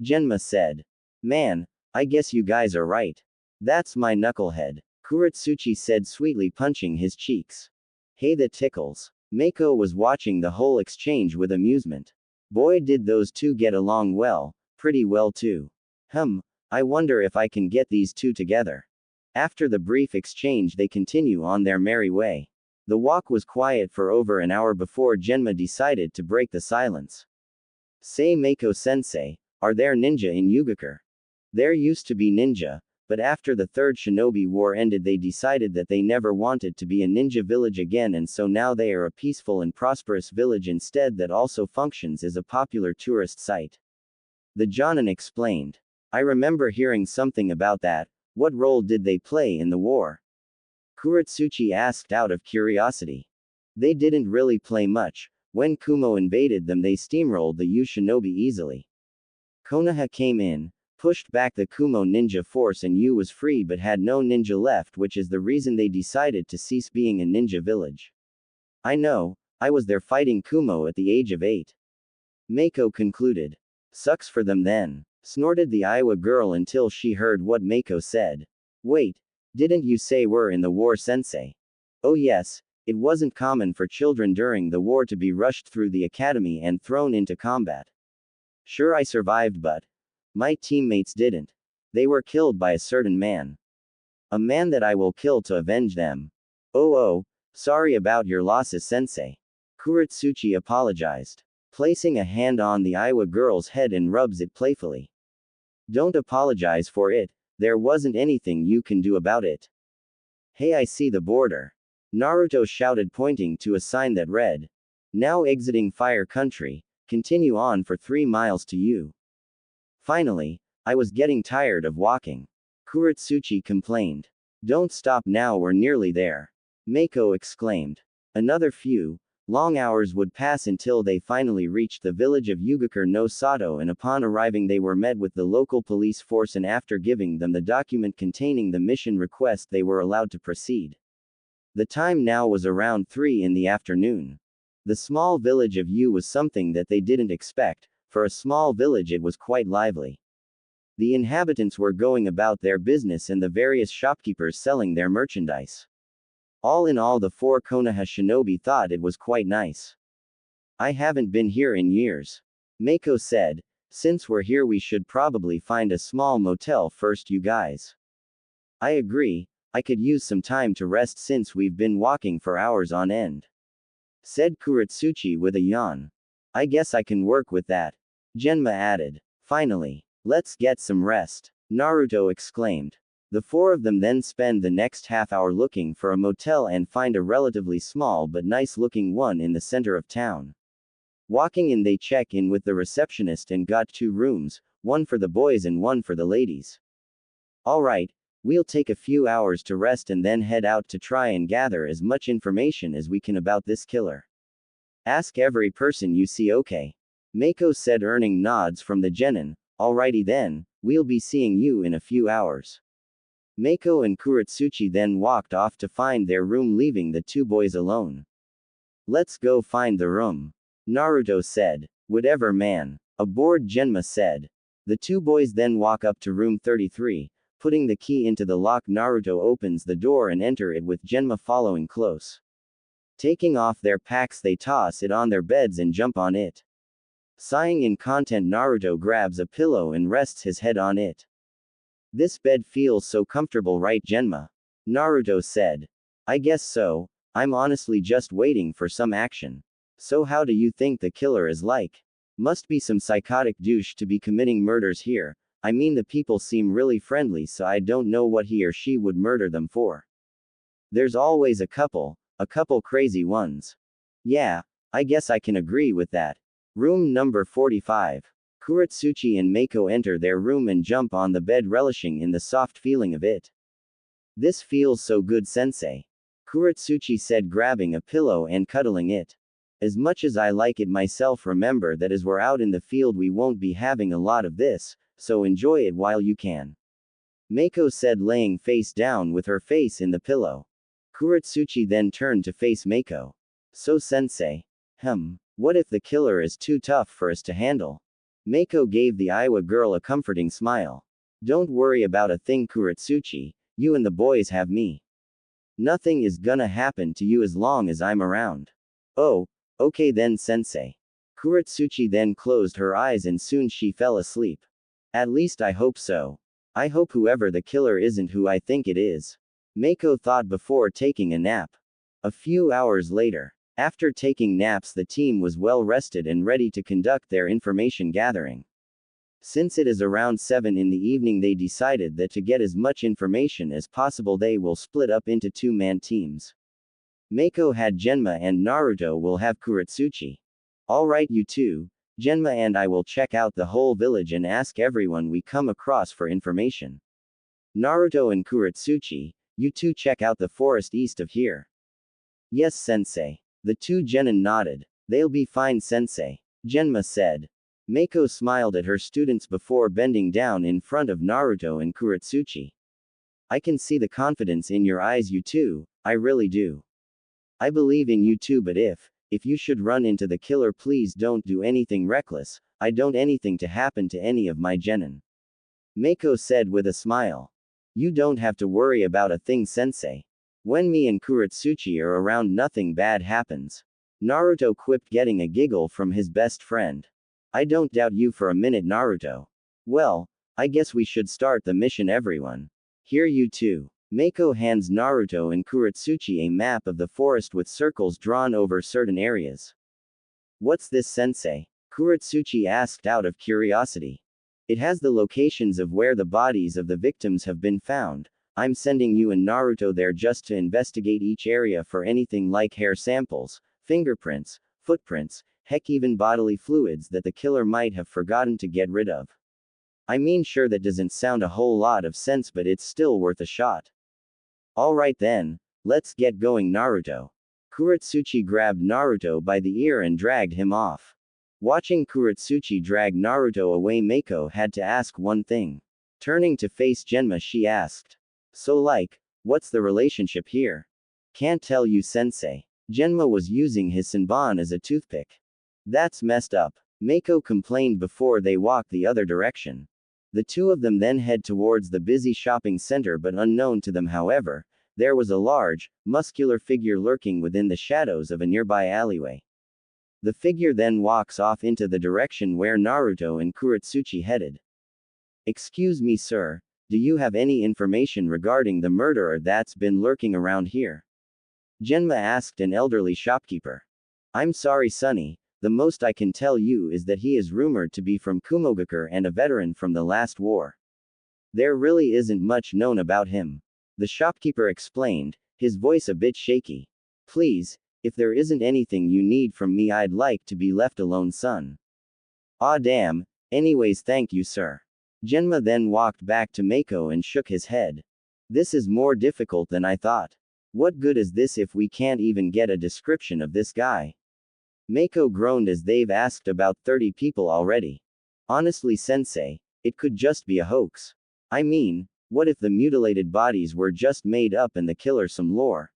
Genma said. Man, I guess you guys are right. That's my knucklehead. Kurotsuchi said sweetly, punching his cheeks. Hey, that tickles. Mako was watching the whole exchange with amusement. Boy, did those 2 get along well, pretty well too. I wonder if I can get these 2 together. After the brief exchange they continue on their merry way. The walk was quiet for over an hour before Genma decided to break the silence. Say, Mako-sensei, are there ninja in Yugakure? There used to be ninja, but after the Third Shinobi War ended they decided that they never wanted to be a ninja village again, and so now they are a peaceful and prosperous village instead that also functions as a popular tourist site. The Jonin explained. I remember hearing something about that. What role did they play in the war? Kurotsuchi asked out of curiosity. They didn't really play much. When Kumo invaded them they steamrolled the Yu Shinobi easily. Konoha came in, pushed back the Kumo ninja force, and Yu was free but had no ninja left, which is the reason they decided to cease being a ninja village. I know, I was there fighting Kumo at the age of 8. Mako concluded. Sucks for them then. snorted the Iowa girl until she heard what Mako said. Wait, didn't you say we're in the war, sensei? Oh yes, it wasn't common for children during the war to be rushed through the academy and thrown into combat. Sure, I survived, but my teammates didn't. They were killed by a certain man. A man that I will kill to avenge them. Oh, sorry about your losses, sensei. Kurotsuchi apologized, placing a hand on the Iowa girl's head and rubs it playfully. Don't apologize for it, there wasn't anything you can do about it. Hey, I see the border. Naruto shouted, pointing to a sign that read, now exiting Fire Country, continue on for 3 miles to you. Finally, I was getting tired of walking. Kurotsuchi complained. Don't stop now, we're nearly there. Mako exclaimed. Another few long hours would pass until they finally reached the village of Yugakure no Sato, and upon arriving they were met with the local police force, and after giving them the document containing the mission request they were allowed to proceed. The time now was around 3 in the afternoon. The small village of Yu was something that they didn't expect. For a small village it was quite lively. The inhabitants were going about their business and the various shopkeepers selling their merchandise. All in all, the 4 Konoha shinobi thought it was quite nice. I haven't been here in years. Mako said, since we're here we should probably find a small motel first, you guys. I agree, I could use some time to rest since we've been walking for hours on end. Said Kurotsuchi with a yawn. I guess I can work with that. Genma added. Finally, let's get some rest, Naruto exclaimed. The 4 of them then spend the next half hour looking for a motel and find a relatively small but nice looking one in the center of town. Walking in, they check in with the receptionist and got 2 rooms, one for the boys and one for the ladies. Alright, we'll take a few hours to rest and then head out to try and gather as much information as we can about this killer. Ask every person you see, okay? Mako said, earning nods from the genin. Alrighty then, we'll be seeing you in a few hours. Mako and Kurotsuchi then walked off to find their room, leaving the 2 boys alone. Let's go find the room, Naruto said. Whatever, man. A bored Genma said. The 2 boys then walk up to room 33, putting the key into the lock. Naruto opens the door and enter it with Genma following close. Taking off their packs, they toss it on their beds and jump on it. Sighing in content, Naruto grabs a pillow and rests his head on it. This bed feels so comfortable, right, Genma? Naruto said. I guess so, I'm honestly just waiting for some action. So how do you think the killer is like? Must be some psychotic douche to be committing murders here. I mean, the people seem really friendly, so I don't know what he or she would murder them for. There's always a couple crazy ones. Yeah, I guess I can agree with that. Room number 45. Kurotsuchi and Mako enter their room and jump on the bed, relishing in the soft feeling of it. This feels so good, sensei. Kurotsuchi said, grabbing a pillow and cuddling it. As much as I like it myself, remember that as we're out in the field we won't be having a lot of this, so enjoy it while you can. Mako said, laying face down with her face in the pillow. Kurotsuchi then turned to face Mako. So sensei. What if the killer is too tough for us to handle? Mako gave the Iowa girl a comforting smile. Don't worry about a thing, Kurotsuchi, you and the boys have me. Nothing is gonna happen to you as long as I'm around. Oh, okay then, sensei. Kurotsuchi then closed her eyes and soon she fell asleep. At least I hope so. I hope whoever the killer isn't who I think it is. Mako thought before taking a nap. A few hours later, after taking naps, the team was well rested and ready to conduct their information gathering. Since it is around 7 in the evening, they decided that to get as much information as possible they will split up into 2-man teams. Mako had Genma and Naruto will have Kurotsuchi. Alright, you two, Genma and I will check out the whole village and ask everyone we come across for information. Naruto and Kurotsuchi, you two check out the forest east of here. Yes, sensei. The 2 genin nodded. They'll be fine, sensei, Genma said. Mako smiled at her students before bending down in front of Naruto and Kurotsuchi. I can see the confidence in your eyes, you two, I really do. I believe in you too, but if you should run into the killer, please don't do anything reckless. I don't anything to happen to any of my genin. Mako said with a smile. You don't have to worry about a thing, sensei. When me and Kurotsuchi are around, nothing bad happens. Naruto quipped, getting a giggle from his best friend. I don't doubt you for a minute, Naruto. Well, I guess we should start the mission, everyone. Here, you two. Mako hands Naruto and Kurotsuchi a map of the forest with circles drawn over certain areas. What's this, sensei? Kurotsuchi asked out of curiosity. It has the locations of where the bodies of the victims have been found. I'm sending you and Naruto there just to investigate each area for anything like hair samples, fingerprints, footprints, heck, even bodily fluids that the killer might have forgotten to get rid of. I mean, sure, that doesn't sound a whole lot of sense, but it's still worth a shot. Alright then, let's get going, Naruto. Kurotsuchi grabbed Naruto by the ear and dragged him off. Watching Kurotsuchi drag Naruto away, Mako had to ask one thing. Turning to face Genma, she asked. So, like, what's the relationship here? Can't tell you, sensei. Genma was using his Senbon as a toothpick. That's messed up, Mako complained before they walked the other direction. The two of them then head towards the busy shopping center, but unknown to them, however, there was a large, muscular figure lurking within the shadows of a nearby alleyway. The figure then walks off into the direction where Naruto and Kurotsuchi headed. Excuse me, sir, do you have any information regarding the murderer that's been lurking around here? Genma asked an elderly shopkeeper. I'm sorry, Sonny, the most I can tell you is that he is rumored to be from Kumogakure and a veteran from the last war. There really isn't much known about him. The shopkeeper explained, his voice a bit shaky. Please, if there isn't anything you need from me, I'd like to be left alone, son. Aw damn, anyways, thank you, sir. Genma then walked back to Mako and shook his head. This is more difficult than I thought. What good is this if we can't even get a description of this guy? Mako groaned as they've asked about 30 people already. Honestly, sensei, it could just be a hoax. I mean, what if the mutilated bodies were just made up and the killer some lore?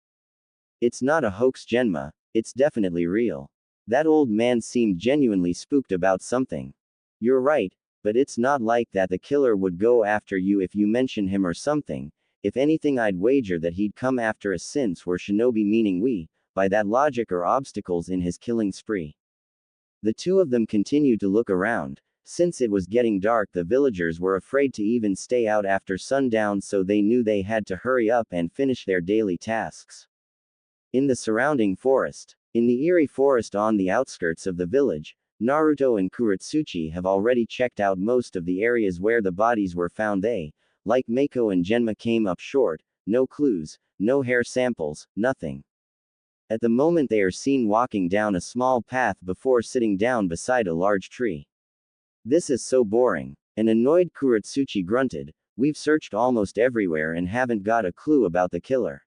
It's not a hoax, Genma, it's definitely real. That old man seemed genuinely spooked about something. You're right, but it's not like that the killer would go after you if you mention him or something. If anything, I'd wager that he'd come after us since we're shinobi, meaning we, by that logic, are obstacles in his killing spree. The two of them continued to look around. Since it was getting dark, the villagers were afraid to even stay out after sundown, so they knew they had to hurry up and finish their daily tasks. In the surrounding forest, in the eerie forest on the outskirts of the village, Naruto and Kurotsuchi have already checked out most of the areas where the bodies were found. They, like Mako and Genma, came up short. No clues, no hair samples, nothing. At the moment they are seen walking down a small path before sitting down beside a large tree. This is so boring. An annoyed Kurotsuchi grunted. We've searched almost everywhere and haven't got a clue about the killer.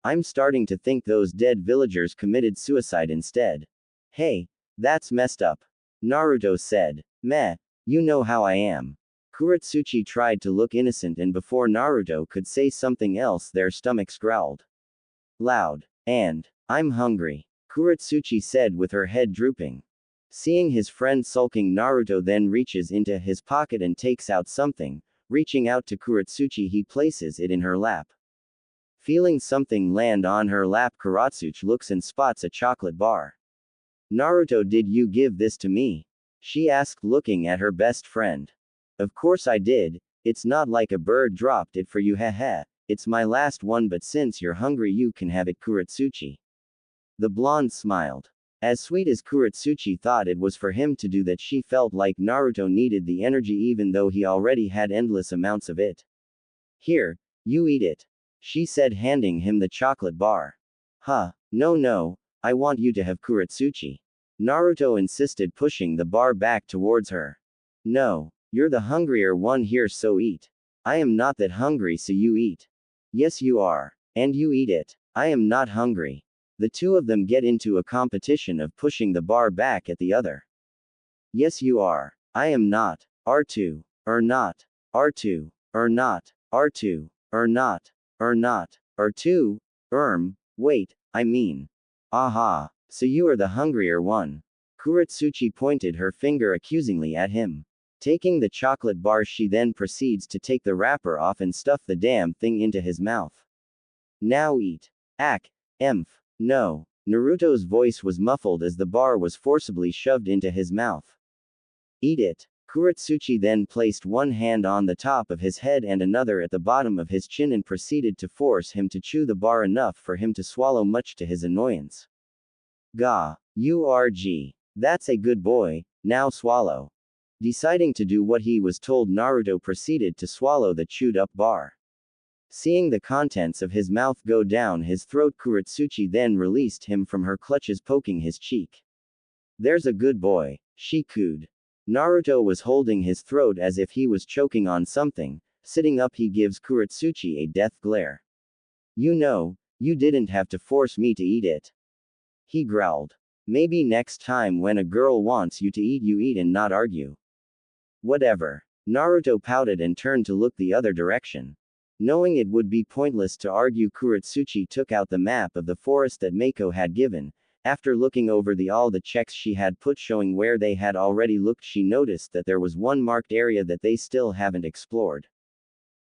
I'm starting to think those dead villagers committed suicide instead. Hey, that's messed up. Naruto said. Meh, you know how I am. Kurotsuchi tried to look innocent, and before Naruto could say something else, their stomachs growled loud. And, I'm hungry, Kurotsuchi said with her head drooping. Seeing his friend sulking, Naruto then reaches into his pocket and takes out something. Reaching out to Kurotsuchi, he places it in her lap. Feeling something land on her lap, Kurotsuchi looks and spots a chocolate bar. Naruto, did you give this to me? She asked, looking at her best friend. Of course I did, it's not like a bird dropped it for you, heh. It's my last one, but since you're hungry you can have it, Kurotsuchi. The blonde smiled. As sweet as Kurotsuchi thought it was for him to do that, she felt like Naruto needed the energy even though he already had endless amounts of it. Here, you eat it, she said, handing him the chocolate bar. Huh, no, I want you to have, Kurotsuchi. Naruto insisted, pushing the bar back towards her. No, you're the hungrier one here, so eat. I am not that hungry, so you eat. Yes you are. And you eat it. I am not hungry. The two of them get into a competition of pushing the bar back at the other. Yes you are. I am not. R2. Not. R2. Not. R2. Not. Not. R2. Wait, I mean. Aha. So you are the hungrier one. Kurotsuchi pointed her finger accusingly at him. Taking the chocolate bar, she then proceeds to take the wrapper off and stuff the damn thing into his mouth. Now eat. Ack. Emph. No. Naruto's voice was muffled as the bar was forcibly shoved into his mouth. Eat it. Kurotsuchi then placed one hand on the top of his head and another at the bottom of his chin and proceeded to force him to chew the bar enough for him to swallow, much to his annoyance. Gah. Urg. That's a good boy, now swallow. Deciding to do what he was told, Naruto proceeded to swallow the chewed up bar. Seeing the contents of his mouth go down his throat, Kurotsuchi then released him from her clutches, poking his cheek. There's a good boy, she cooed. Naruto was holding his throat as if he was choking on something. Sitting up, he gives Kurotsuchi a death glare. You know, you didn't have to force me to eat it. He growled. Maybe next time when a girl wants you to eat, you eat and not argue. Whatever. Naruto pouted and turned to look the other direction. Knowing it would be pointless to argue, Kurotsuchi took out the map of the forest that Mako had given. After looking over all the checks she had put showing where they had already looked, she noticed that there was one marked area that they still haven't explored.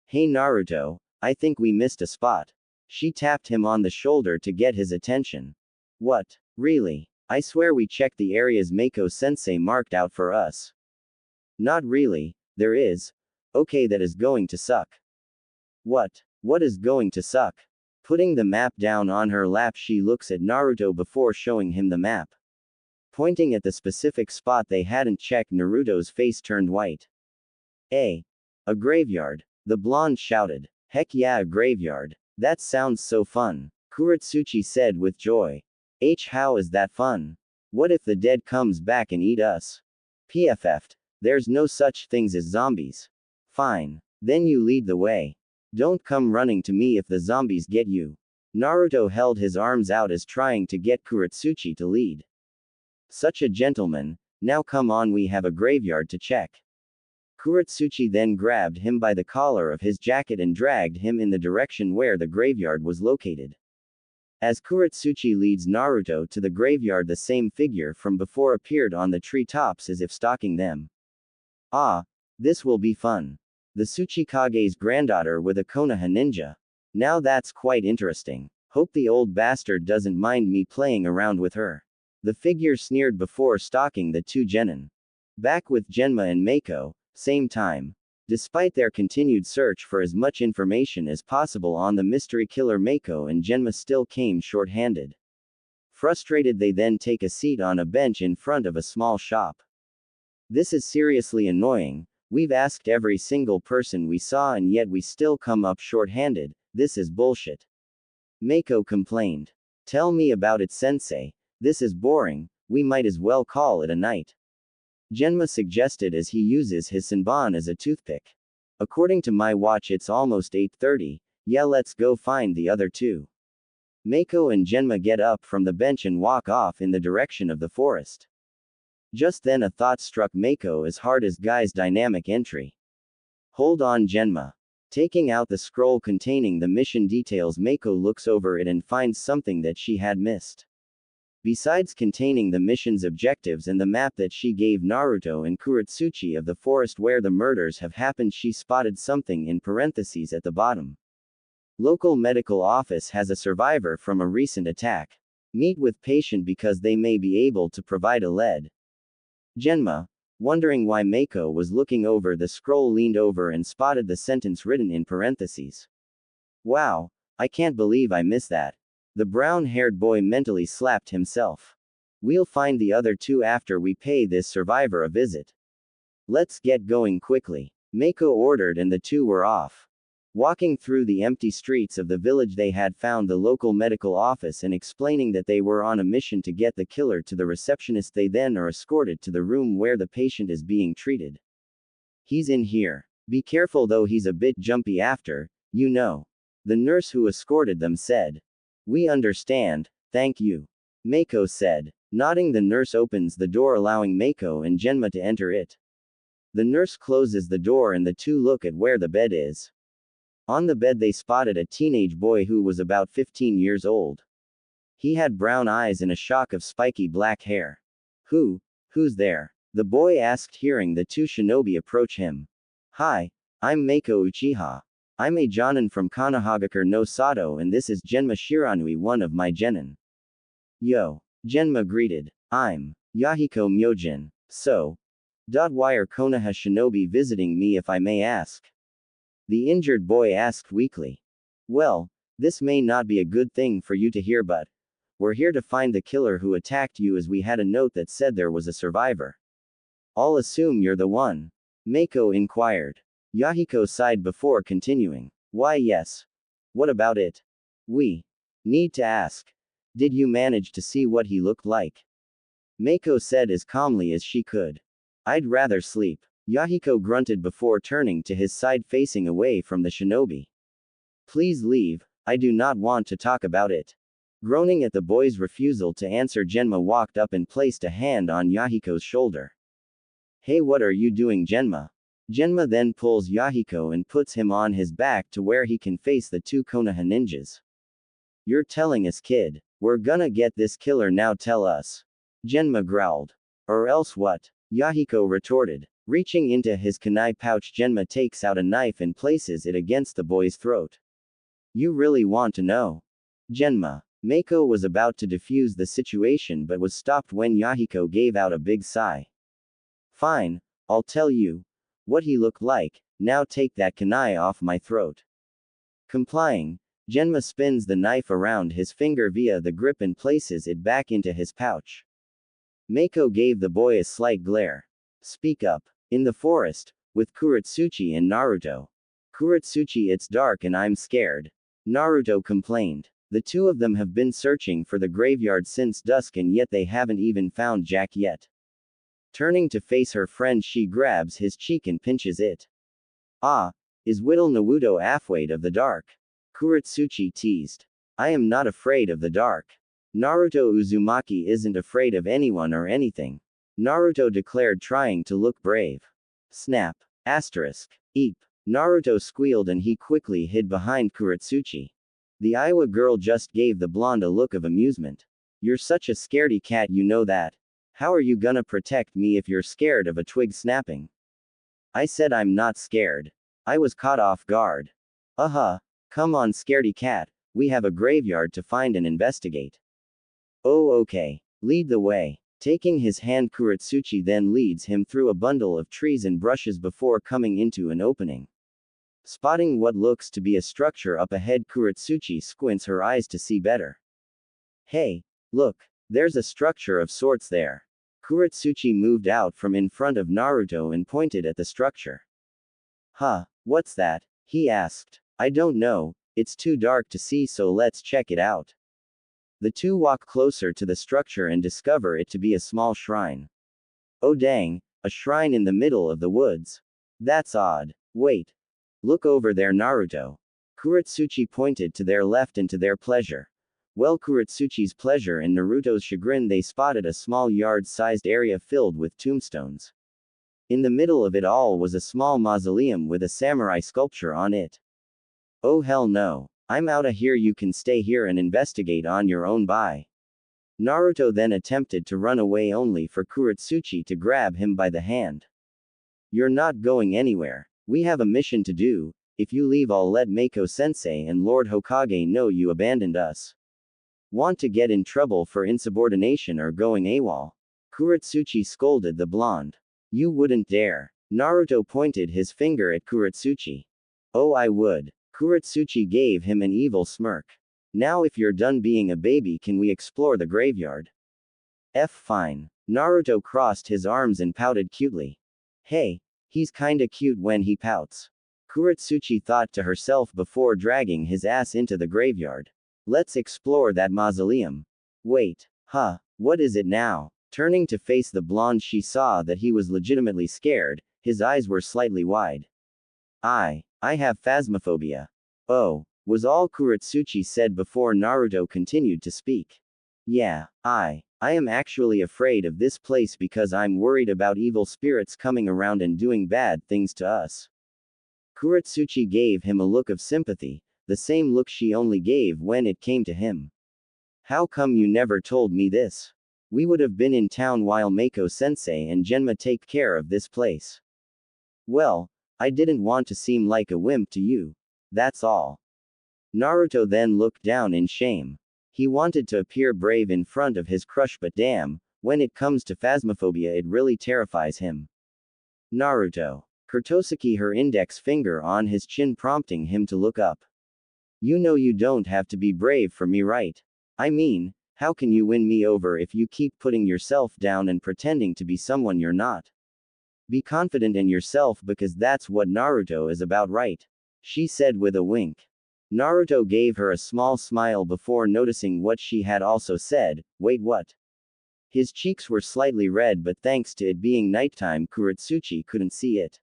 Hey Naruto, I think we missed a spot. She tapped him on the shoulder to get his attention. What? Really? I swear we checked the areas Mako-sensei marked out for us. Not really, there is. Okay, that is going to suck. What? What is going to suck? Putting the map down on her lap, she looks at Naruto before showing him the map. Pointing at the specific spot they hadn't checked, Naruto's face turned white. A graveyard. The blonde shouted. Heck yeah, a graveyard. That sounds so fun. Kurotsuchi said with joy. How is that fun? What if the dead comes back and eat us? PFF'd. There's no such things as zombies. Fine. Then you lead the way. Don't come running to me if the zombies get you. Naruto held his arms out as trying to get Kurotsuchi to lead. Such a gentleman. Now come on, we have a graveyard to check. Kurotsuchi then grabbed him by the collar of his jacket and dragged him in the direction where the graveyard was located. As Kurotsuchi leads Naruto to the graveyard, the same figure from before appeared on the treetops as if stalking them. Ah, this will be fun. The Tsuchikage's granddaughter with a Konoha ninja. Now that's quite interesting. Hope the old bastard doesn't mind me playing around with her. The figure sneered before stalking the two genin. Back with Genma and Mako, same time. Despite their continued search for as much information as possible on the mystery killer, Mako and Genma still came short-handed. Frustrated, they then take a seat on a bench in front of a small shop. This is seriously annoying. We've asked every single person we saw and yet we still come up short-handed. This is bullshit. Mako complained. Tell me about it, sensei. This is boring. We might as well call it a night. Genma suggested as he uses his senbon as a toothpick. According to my watch, it's almost 8:30. Yeah, let's go find the other two. Mako and Genma get up from the bench and walk off in the direction of the forest. Just then a thought struck Mako as hard as Guy's dynamic entry. Hold on, Genma. Taking out the scroll containing the mission details, Mako looks over it and finds something that she had missed. Besides containing the mission's objectives and the map that she gave Naruto and Kurotsuchi of the forest where the murders have happened, she spotted something in parentheses at the bottom. Local medical office has a survivor from a recent attack. Meet with patient because they may be able to provide a lead. Genma, wondering why Mako was looking over the scroll, leaned over and spotted the sentence written in parentheses. Wow, I can't believe I missed that. The brown-haired boy mentally slapped himself. We'll find the other two after we pay this survivor a visit. Let's get going quickly. Mako ordered and the two were off. Walking through the empty streets of the village, they had found the local medical office and explaining that they were on a mission to get the killer to the receptionist. They then are escorted to the room where the patient is being treated. He's in here. Be careful though, he's a bit jumpy after, you know. The nurse who escorted them said. We understand, thank you. Mako said. Nodding, the nurse opens the door allowing Mako and Genma to enter it. The nurse closes the door and the two look at where the bed is. On the bed they spotted a teenage boy who was about 15 years old. He had brown eyes and a shock of spiky black hair. Who Who's there? The boy asked, hearing the two shinobi approach him. Hi, I'm Mako Uchiha. I'm a Jonin from Konohagakure no Sato, and this is Genma Shiranui, one of my genin. Yo. Genma greeted. I'm Yahiko Myojin. So, why are Konoha shinobi visiting me, if I may ask? The injured boy asked weakly. Well, this may not be a good thing for you to hear, but we're here to find the killer who attacked you, as we had a note that said there was a survivor. I'll assume you're the one. Mako inquired. Yahiko sighed before continuing. Why, yes. What about it? We need to ask. Did you manage to see what he looked like? Mako said as calmly as she could. I'd rather sleep. Yahiko grunted before turning to his side, facing away from the shinobi. Please leave, I do not want to talk about it. Groaning at the boy's refusal to answer, Genma walked up and placed a hand on Yahiko's shoulder. Hey, what are you doing, Genma? Genma then pulls Yahiko and puts him on his back to where he can face the two Konoha ninjas. You're telling us, kid. We're gonna get this killer now, tell us. Genma growled. Or else what? Yahiko retorted. Reaching into his kunai pouch, Genma takes out a knife and places it against the boy's throat. You really want to know? Genma. Mako was about to defuse the situation but was stopped when Yahiko gave out a big sigh. Fine, I'll tell you what he looked like. Now take that kunai off my throat. Complying, Genma spins the knife around his finger via the grip and places it back into his pouch. Mako gave the boy a slight glare. Speak up. In the forest, with Kurotsuchi and Naruto. Kurotsuchi, it's dark and I'm scared. Naruto complained. The two of them have been searching for the graveyard since dusk, and yet they haven't even found Jack yet. Turning to face her friend, she grabs his cheek and pinches it. Ah, is Whittle Naruto afraid of the dark? Kurotsuchi teased. I am not afraid of the dark. Naruto Uzumaki isn't afraid of anyone or anything. Naruto declared, trying to look brave. Snap. Asterisk. Eep. Naruto squealed and he quickly hid behind Kurotsuchi. The Iowa girl just gave the blonde a look of amusement. You're such a scaredy cat, you know that. How are you gonna protect me if you're scared of a twig snapping? I said I'm not scared. I was caught off guard. Come on, scaredy cat, we have a graveyard to find and investigate. Oh, okay. Lead the way. Taking his hand, Kurotsuchi then leads him through a bundle of trees and brushes before coming into an opening. Spotting what looks to be a structure up ahead, Kurotsuchi squints her eyes to see better. Hey, look, there's a structure of sorts there. Kurotsuchi moved out from in front of Naruto and pointed at the structure. Huh, what's that? He asked. I don't know, it's too dark to see, so let's check it out. The two walk closer to the structure and discover it to be a small shrine. Oh dang, a shrine in the middle of the woods. That's odd. Wait. Look over there, Naruto. Kurotsuchi pointed to their left and to their pleasure. Well, Kurotsuchi's pleasure and Naruto's chagrin, they spotted a small yard-sized area filled with tombstones. In the middle of it all was a small mausoleum with a samurai sculpture on it. Oh hell no. I'm outta here, you can stay here and investigate on your own, bye. Naruto then attempted to run away, only for Kurotsuchi to grab him by the hand. You're not going anywhere. We have a mission to do. If you leave, I'll let Mako-sensei and Lord Hokage know you abandoned us. Want to get in trouble for insubordination or going AWOL? Kurotsuchi scolded the blonde. You wouldn't dare. Naruto pointed his finger at Kurotsuchi. Oh, I would. Kurotsuchi gave him an evil smirk. Now if you're done being a baby, can we explore the graveyard? Fine. Naruto crossed his arms and pouted cutely. Hey, he's kinda cute when he pouts. Kurotsuchi thought to herself before dragging his ass into the graveyard. Let's explore that mausoleum. Wait. What is it now? Turning to face the blonde, she saw that he was legitimately scared. His eyes were slightly wide. I have phasmophobia. Oh, was all Kurotsuchi said before Naruto continued to speak. Yeah, I am actually afraid of this place because I'm worried about evil spirits coming around and doing bad things to us. Kurotsuchi gave him a look of sympathy, the same look she only gave when it came to him. How come you never told me this? We would have been in town while Mako-sensei and Genma take care of this place. Well, I didn't want to seem like a wimp to you. That's all. Naruto then looked down in shame. He wanted to appear brave in front of his crush, but damn, when it comes to phasmophobia it really terrifies him. Naruto. Kurotsuchi, her index finger on his chin, prompting him to look up. You know you don't have to be brave for me, right? I mean, how can you win me over if you keep putting yourself down and pretending to be someone you're not? Be confident in yourself because that's what Naruto is about, right? She said with a wink. Naruto gave her a small smile before noticing what she had also said. Wait, what? His cheeks were slightly red, but thanks to it being nighttime, Kurotsuchi couldn't see it.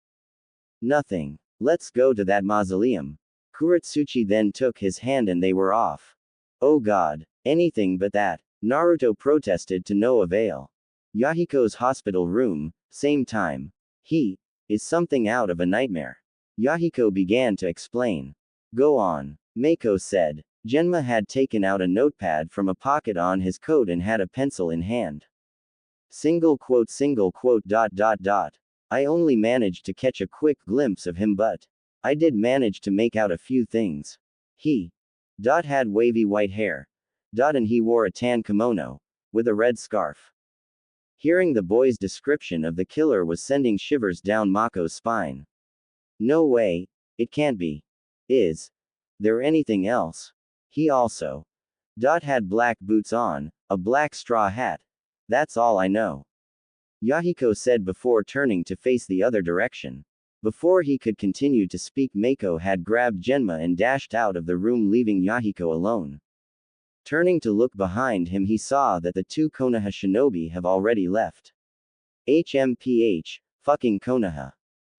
Nothing. Let's go to that mausoleum. Kurotsuchi then took his hand and they were off. Oh god. Anything but that. Naruto protested to no avail. Yahiko's hospital room, same time. He is something out of a nightmare. Yahiko began to explain. Go on, Mako said. Genma had taken out a notepad from a pocket on his coat and had a pencil in hand. Single quote. I only managed to catch a quick glimpse of him, but I did manage to make out a few things. He had wavy white hair. And he wore a tan kimono with a red scarf. Hearing the boy's description of the killer was sending shivers down Mako's spine. No way, it can't be. Is there anything else? He also had black boots on, a black straw hat. That's all I know. Yahiko said before turning to face the other direction. Before he could continue to speak, Mako had grabbed Genma and dashed out of the room, leaving Yahiko alone. Turning to look behind him, he saw that the two Konoha shinobi have already left. HMPH, fucking Konoha.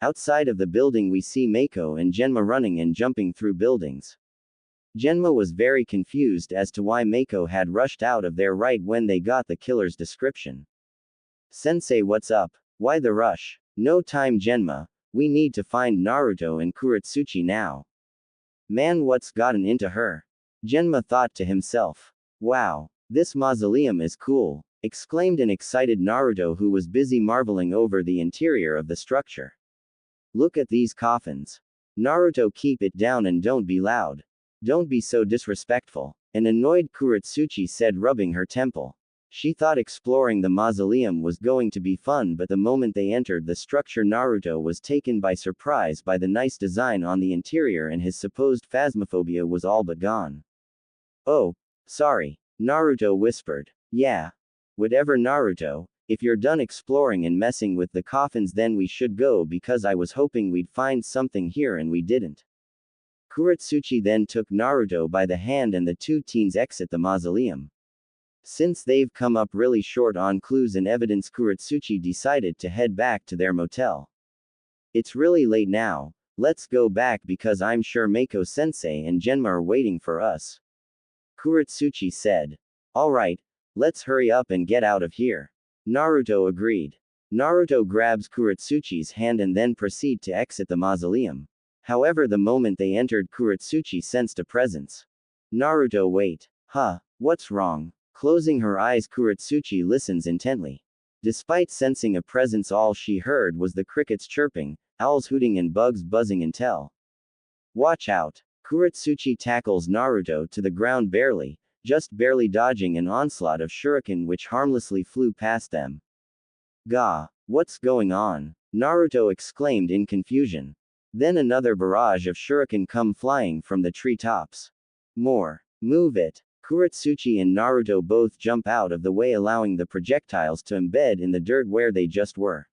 Outside of the building we see Mako and Genma running and jumping through buildings. Genma was very confused as to why Mako had rushed out of there right when they got the killer's description. Sensei, what's up? Why the rush? No time, Genma. We need to find Naruto and Kurotsuchi now. Man, what's gotten into her? Genma thought to himself. Wow, this mausoleum is cool, exclaimed an excited Naruto who was busy marveling over the interior of the structure. Look at these coffins. Naruto, keep it down and don't be loud. Don't be so disrespectful. An annoyed Kurotsuchi said, rubbing her temple. She thought exploring the mausoleum was going to be fun, but the moment they entered the structure, Naruto was taken by surprise by the nice design on the interior, and his supposed phasmophobia was all but gone. Oh, sorry, Naruto whispered. Yeah. Whatever, Naruto, if you're done exploring and messing with the coffins, then we should go, because I was hoping we'd find something here and we didn't. Kurotsuchi then took Naruto by the hand and the two teens exit the mausoleum. Since they've come up really short on clues and evidence, Kurotsuchi decided to head back to their motel. It's really late now, let's go back because I'm sure Mako-sensei and Genma are waiting for us. Kurotsuchi said. Alright, let's hurry up and get out of here. Naruto agreed. Naruto grabs Kurotsuchi's hand and then proceed to exit the mausoleum. However, the moment they entered, Kurotsuchi sensed a presence. Naruto, wait. Huh, what's wrong? Closing her eyes, Kurotsuchi listens intently. Despite sensing a presence, all she heard was the crickets chirping, owls hooting and bugs buzzing until. Watch out. Kurotsuchi tackles Naruto to the ground, just barely dodging an onslaught of shuriken which harmlessly flew past them. Gah, what's going on? Naruto exclaimed in confusion. Then another barrage of shuriken come flying from the treetops. More. Move it. Kurotsuchi and Naruto both jump out of the way, allowing the projectiles to embed in the dirt where they just were.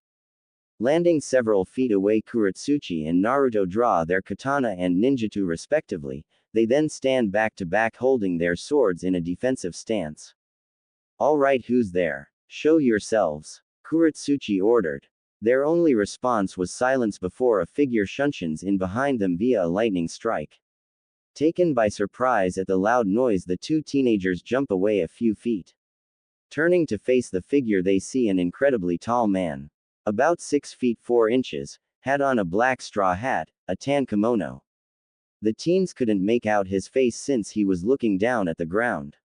Landing several feet away, Kurotsuchi and Naruto draw their katana and ninjutsu respectively. They then stand back to back holding their swords in a defensive stance. Alright, who's there? Show yourselves, Kurotsuchi ordered. Their only response was silence before a figure shunshins in behind them via a lightning strike. Taken by surprise at the loud noise, the two teenagers jump away a few feet. Turning to face the figure, they see an incredibly tall man. About 6 feet 4 inches, had on a black straw hat, a tan kimono. The teens couldn't make out his face since he was looking down at the ground.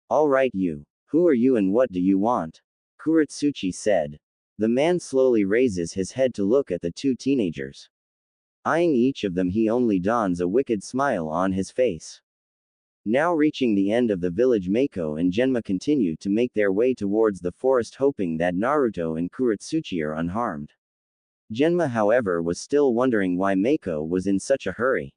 Alright, you. Who are you and what do you want? Kurotsuchi said. The man slowly raises his head to look at the two teenagers. Eyeing each of them, he only dons a wicked smile on his face. Now reaching the end of the village, Mako and Genma continue to make their way towards the forest, hoping that Naruto and Kurotsuchi are unharmed. Genma, however, was still wondering why Mako was in such a hurry.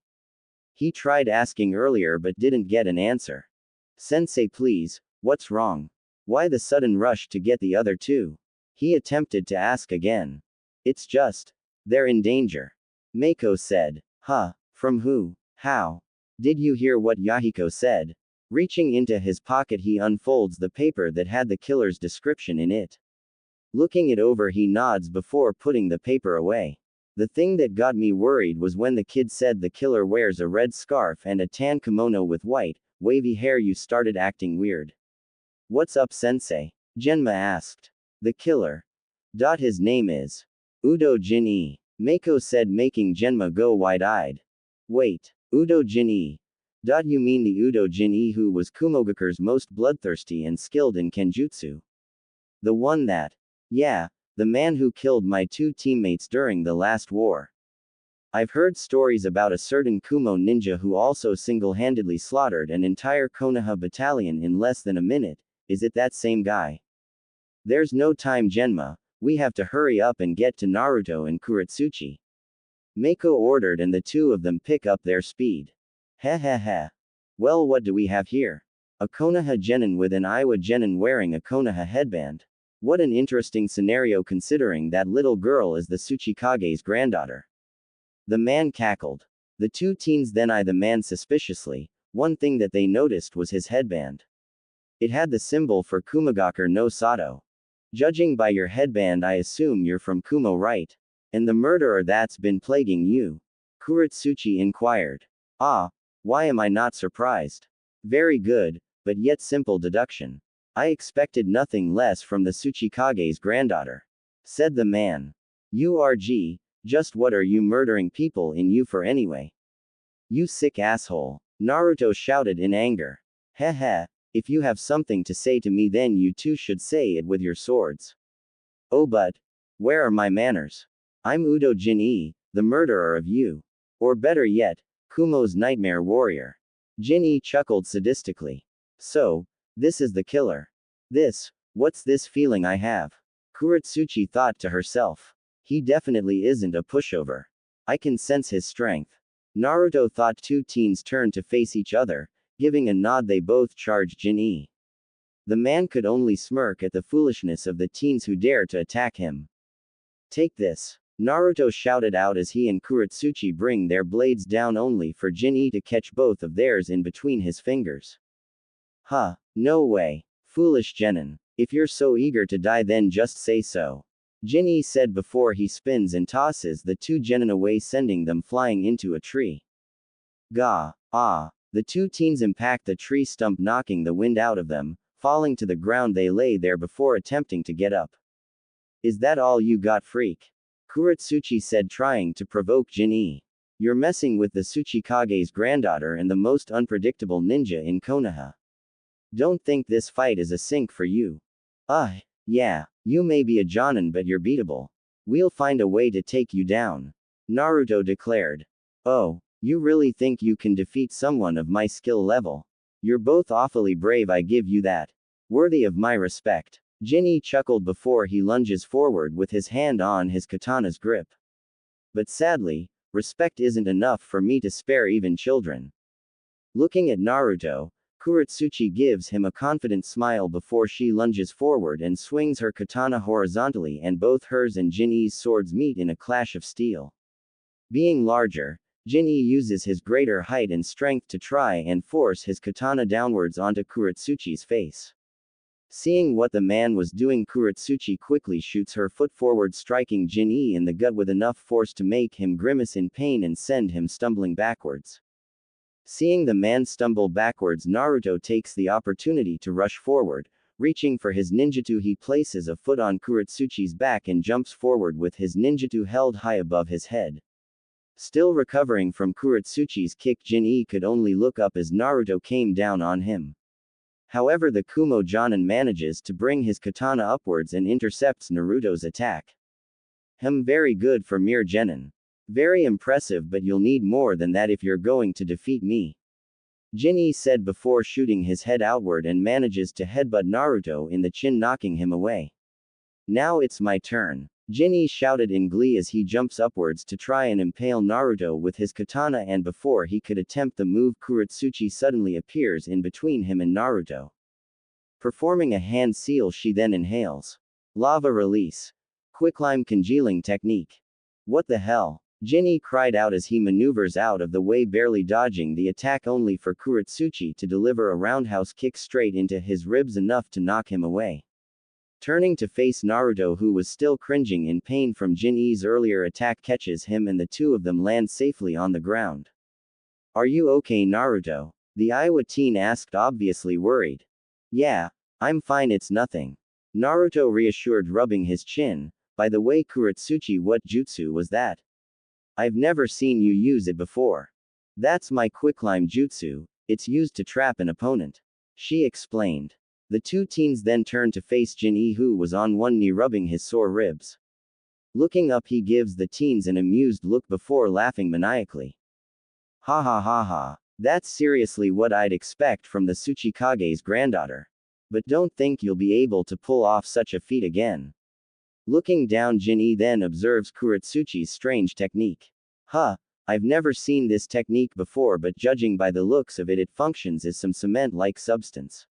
He tried asking earlier but didn't get an answer. Sensei, please, what's wrong? Why the sudden rush to get the other two? He attempted to ask again. It's just, they're in danger. Mako said. Huh? From who? How? Did you hear what Yahiko said? Reaching into his pocket, he unfolds the paper that had the killer's description in it. Looking it over, he nods before putting the paper away. The thing that got me worried was when the kid said the killer wears a red scarf and a tan kimono with white, wavy hair. You started acting weird. What's up, sensei? Genma asked. The killer. His name is Udo Jin-e. Mako said, making Genma go wide-eyed. Wait, Udo Jin-e. You mean the Udo Jin-e who was Kumogakure's most bloodthirsty and skilled in kenjutsu? The one that. Yeah, the man who killed my two teammates during the last war. I've heard stories about a certain Kumo ninja who also single-handedly slaughtered an entire Konoha battalion in less than a minute. Is it that same guy? There's no time, Genma. We have to hurry up and get to Naruto and Kurotsuchi. Mako ordered, and the two of them pick up their speed. Heh heh heh. Well, what do we have here? A Konoha genin with an Iwa genin wearing a Konoha headband. What an interesting scenario, considering that little girl is the Tsuchikage's granddaughter. The man cackled. The two teens then eyed the man suspiciously. One thing that they noticed was his headband. It had the symbol for Kumogakur no Sato. Judging by your headband, I assume you're from Kumo, right? And the murderer that's been plaguing you? Kurotsuchi inquired. Ah, why am I not surprised? Very good, but yet simple deduction. I expected nothing less from the Tsuchikage's granddaughter. Said the man. URG, just what are you murdering people in you for anyway? You sick asshole. Naruto shouted in anger. Heh heh. If you have something to say to me, then you too should say it with your swords. Oh, but where are my manners? I'm Udo Jin-e, the murderer of you. Or better yet, Kumo's nightmare warrior. Jin-e chuckled sadistically. So, this is the killer. What's this feeling I have? Kurotsuchi thought to herself. He definitely isn't a pushover. I can sense his strength. Naruto thought. Two teens turned to face each other. Giving a nod, they both charged Jin-e. The man could only smirk at the foolishness of the teens who dared to attack him. Take this. Naruto shouted out as he and Kurotsuchi bring their blades down, only for Jin-e to catch both of theirs in between his fingers. Huh, no way. Foolish genin. If you're so eager to die, then just say so. Jin-e said before he spins and tosses the two genin away, sending them flying into a tree. Gah, ah. The two teens impact the tree stump, knocking the wind out of them. Falling to the ground, they lay there before attempting to get up. Is that all you got, freak? Kurotsuchi said, trying to provoke Jin-e. You're messing with the Tsuchikage's granddaughter and the most unpredictable ninja in Konoha. Don't think this fight is a sink for you. Yeah, you may be a jonin, but you're beatable. We'll find a way to take you down. Naruto declared. Oh. You really think you can defeat someone of my skill level? You're both awfully brave, I give you that. Worthy of my respect. Jin-e chuckled before he lunges forward with his hand on his katana's grip. But sadly, respect isn't enough for me to spare even children. Looking at Naruto, Kurotsuchi gives him a confident smile before she lunges forward and swings her katana horizontally, and both hers and Jin-e's swords meet in a clash of steel. Being larger, Jin-e uses his greater height and strength to try and force his katana downwards onto Kurotsuchi's face. Seeing what the man was doing, Kurotsuchi quickly shoots her foot forward, striking Jin-e in the gut with enough force to make him grimace in pain and send him stumbling backwards. Seeing the man stumble backwards, Naruto takes the opportunity to rush forward. Reaching for his ninjutsu, he places a foot on Kurotsuchi's back and jumps forward with his ninjutsu held high above his head. Still recovering from Kurotsuchi's kick, Jin-e could only look up as Naruto came down on him. However, the Kumo Jonin manages to bring his katana upwards and intercepts Naruto's attack. Very good for mere genin. Very impressive, but you'll need more than that if you're going to defeat me. Jin'ee said before shooting his head outward and manages to headbutt Naruto in the chin, knocking him away. Now it's my turn. Jin'ee shouted in glee as he jumps upwards to try and impale Naruto with his katana, and before he could attempt the move, Kurotsuchi suddenly appears in between him and Naruto. Performing a hand seal, she then inhales. Lava release. Quicklime congealing technique. What the hell? Jin'ee cried out as he maneuvers out of the way, barely dodging the attack, only for Kurotsuchi to deliver a roundhouse kick straight into his ribs, enough to knock him away. Turning to face Naruto, who was still cringing in pain from Jin'ee's earlier attack, catches him and the two of them land safely on the ground. Are you okay, Naruto? The Iowa teen asked, obviously worried. Yeah, I'm fine, it's nothing. Naruto reassured, rubbing his chin. By the way, Kurotsuchi, what jutsu was that? I've never seen you use it before. That's my quicklime jutsu, it's used to trap an opponent. She explained. The two teens then turned to face Jin'ee, who was on one knee rubbing his sore ribs. Looking up, he gives the teens an amused look before laughing maniacally. Ha ha ha ha. That's seriously what I'd expect from the Tsuchikage's granddaughter. But don't think you'll be able to pull off such a feat again. Looking down, Jin'ee then observes Kurotsuchi's strange technique. I've never seen this technique before, but judging by the looks of it, it functions as some cement-like substance.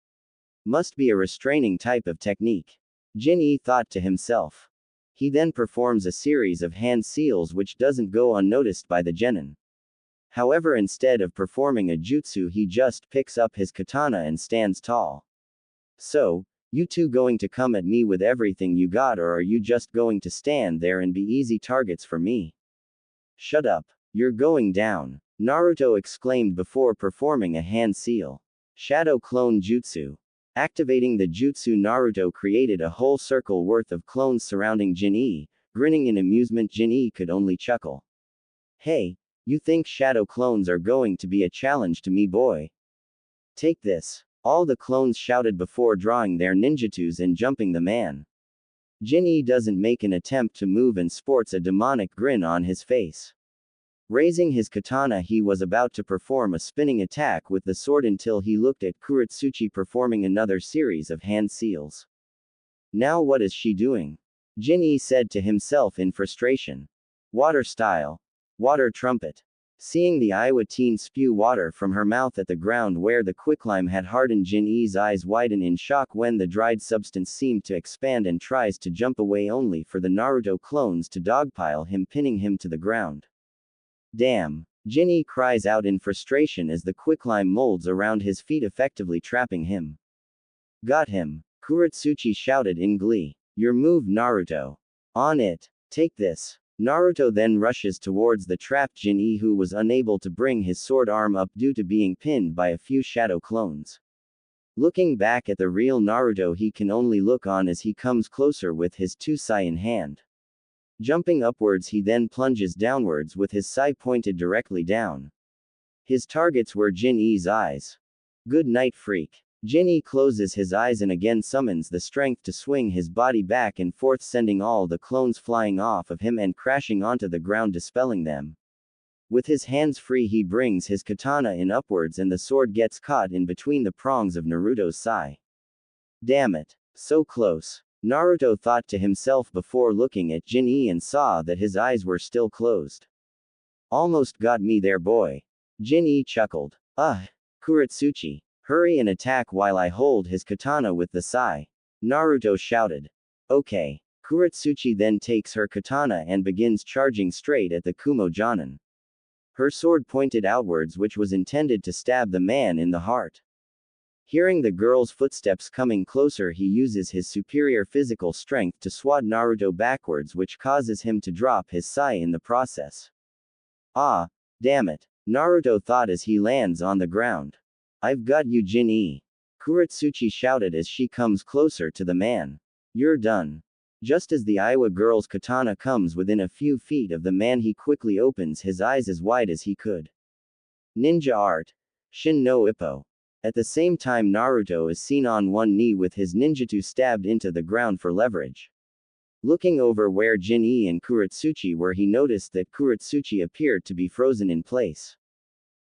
Must be a restraining type of technique. Jin'ee thought to himself. He then performs a series of hand seals which doesn't go unnoticed by the genin. However, instead of performing a jutsu, he just picks up his katana and stands tall. So, you two going to come at me with everything you got, or are you just going to stand there and be easy targets for me? Shut up. You're going down, Naruto exclaimed before performing a hand seal. Shadow Clone Jutsu. Activating the jutsu, Naruto created a whole circle worth of clones surrounding Jin'ee. Grinning in amusement, Jin'ee could only chuckle. Hey, you think shadow clones are going to be a challenge to me, boy? Take this. All the clones shouted before drawing their ninjatus and jumping the man. Jin'ee doesn't make an attempt to move and sports a demonic grin on his face. Raising his katana, he was about to perform a spinning attack with the sword until he looked at Kurotsuchi performing another series of hand seals. Now what is she doing? Jin'ee said to himself in frustration. Water style. Water trumpet. Seeing the Iowa teen spew water from her mouth at the ground where the quicklime had hardened, Jin'ee's eyes widen in shock when the dried substance seemed to expand and tries to jump away, only for the Naruto clones to dogpile him, pinning him to the ground. Damn! Jin'ee cries out in frustration as the quicklime molds around his feet, effectively trapping him. Got him! Kurotsuchi shouted in glee. Your move, Naruto. On it. Take this. Naruto then rushes towards the trapped Jin'ee, who was unable to bring his sword arm up due to being pinned by a few shadow clones. Looking back at the real Naruto, he can only look on as he comes closer with his two sai in hand. Jumping upwards, he then plunges downwards with his sai pointed directly down. His targets were Jin'ee's eyes. Good night, freak. Jin'ee closes his eyes and again summons the strength to swing his body back and forth, sending all the clones flying off of him and crashing onto the ground, dispelling them. With his hands free, he brings his katana in upwards and the sword gets caught in between the prongs of Naruto's sai. Damn it. So close. Naruto thought to himself before looking at Jin'ee and saw that his eyes were still closed. Almost got me there, boy. Jin'ee chuckled. Kurotsuchi. Hurry and attack while I hold his katana with the sai. Naruto shouted. Okay. Kurotsuchi then takes her katana and begins charging straight at the Kumo Jonin. Her sword pointed outwards, which was intended to stab the man in the heart. Hearing the girl's footsteps coming closer, he uses his superior physical strength to swat Naruto backwards, which causes him to drop his sai in the process. Ah, damn it, Naruto thought as he lands on the ground. I've got you, Jin'ee. Kurotsuchi shouted as she comes closer to the man. You're done. Just as the Iowa girl's katana comes within a few feet of the man, he quickly opens his eyes as wide as he could. Ninja art. Shin no Ippo. At the same time, Naruto is seen on one knee with his ninjutsu stabbed into the ground for leverage. Looking over where Jin-E and Kurotsuchi were, he noticed that Kurotsuchi appeared to be frozen in place.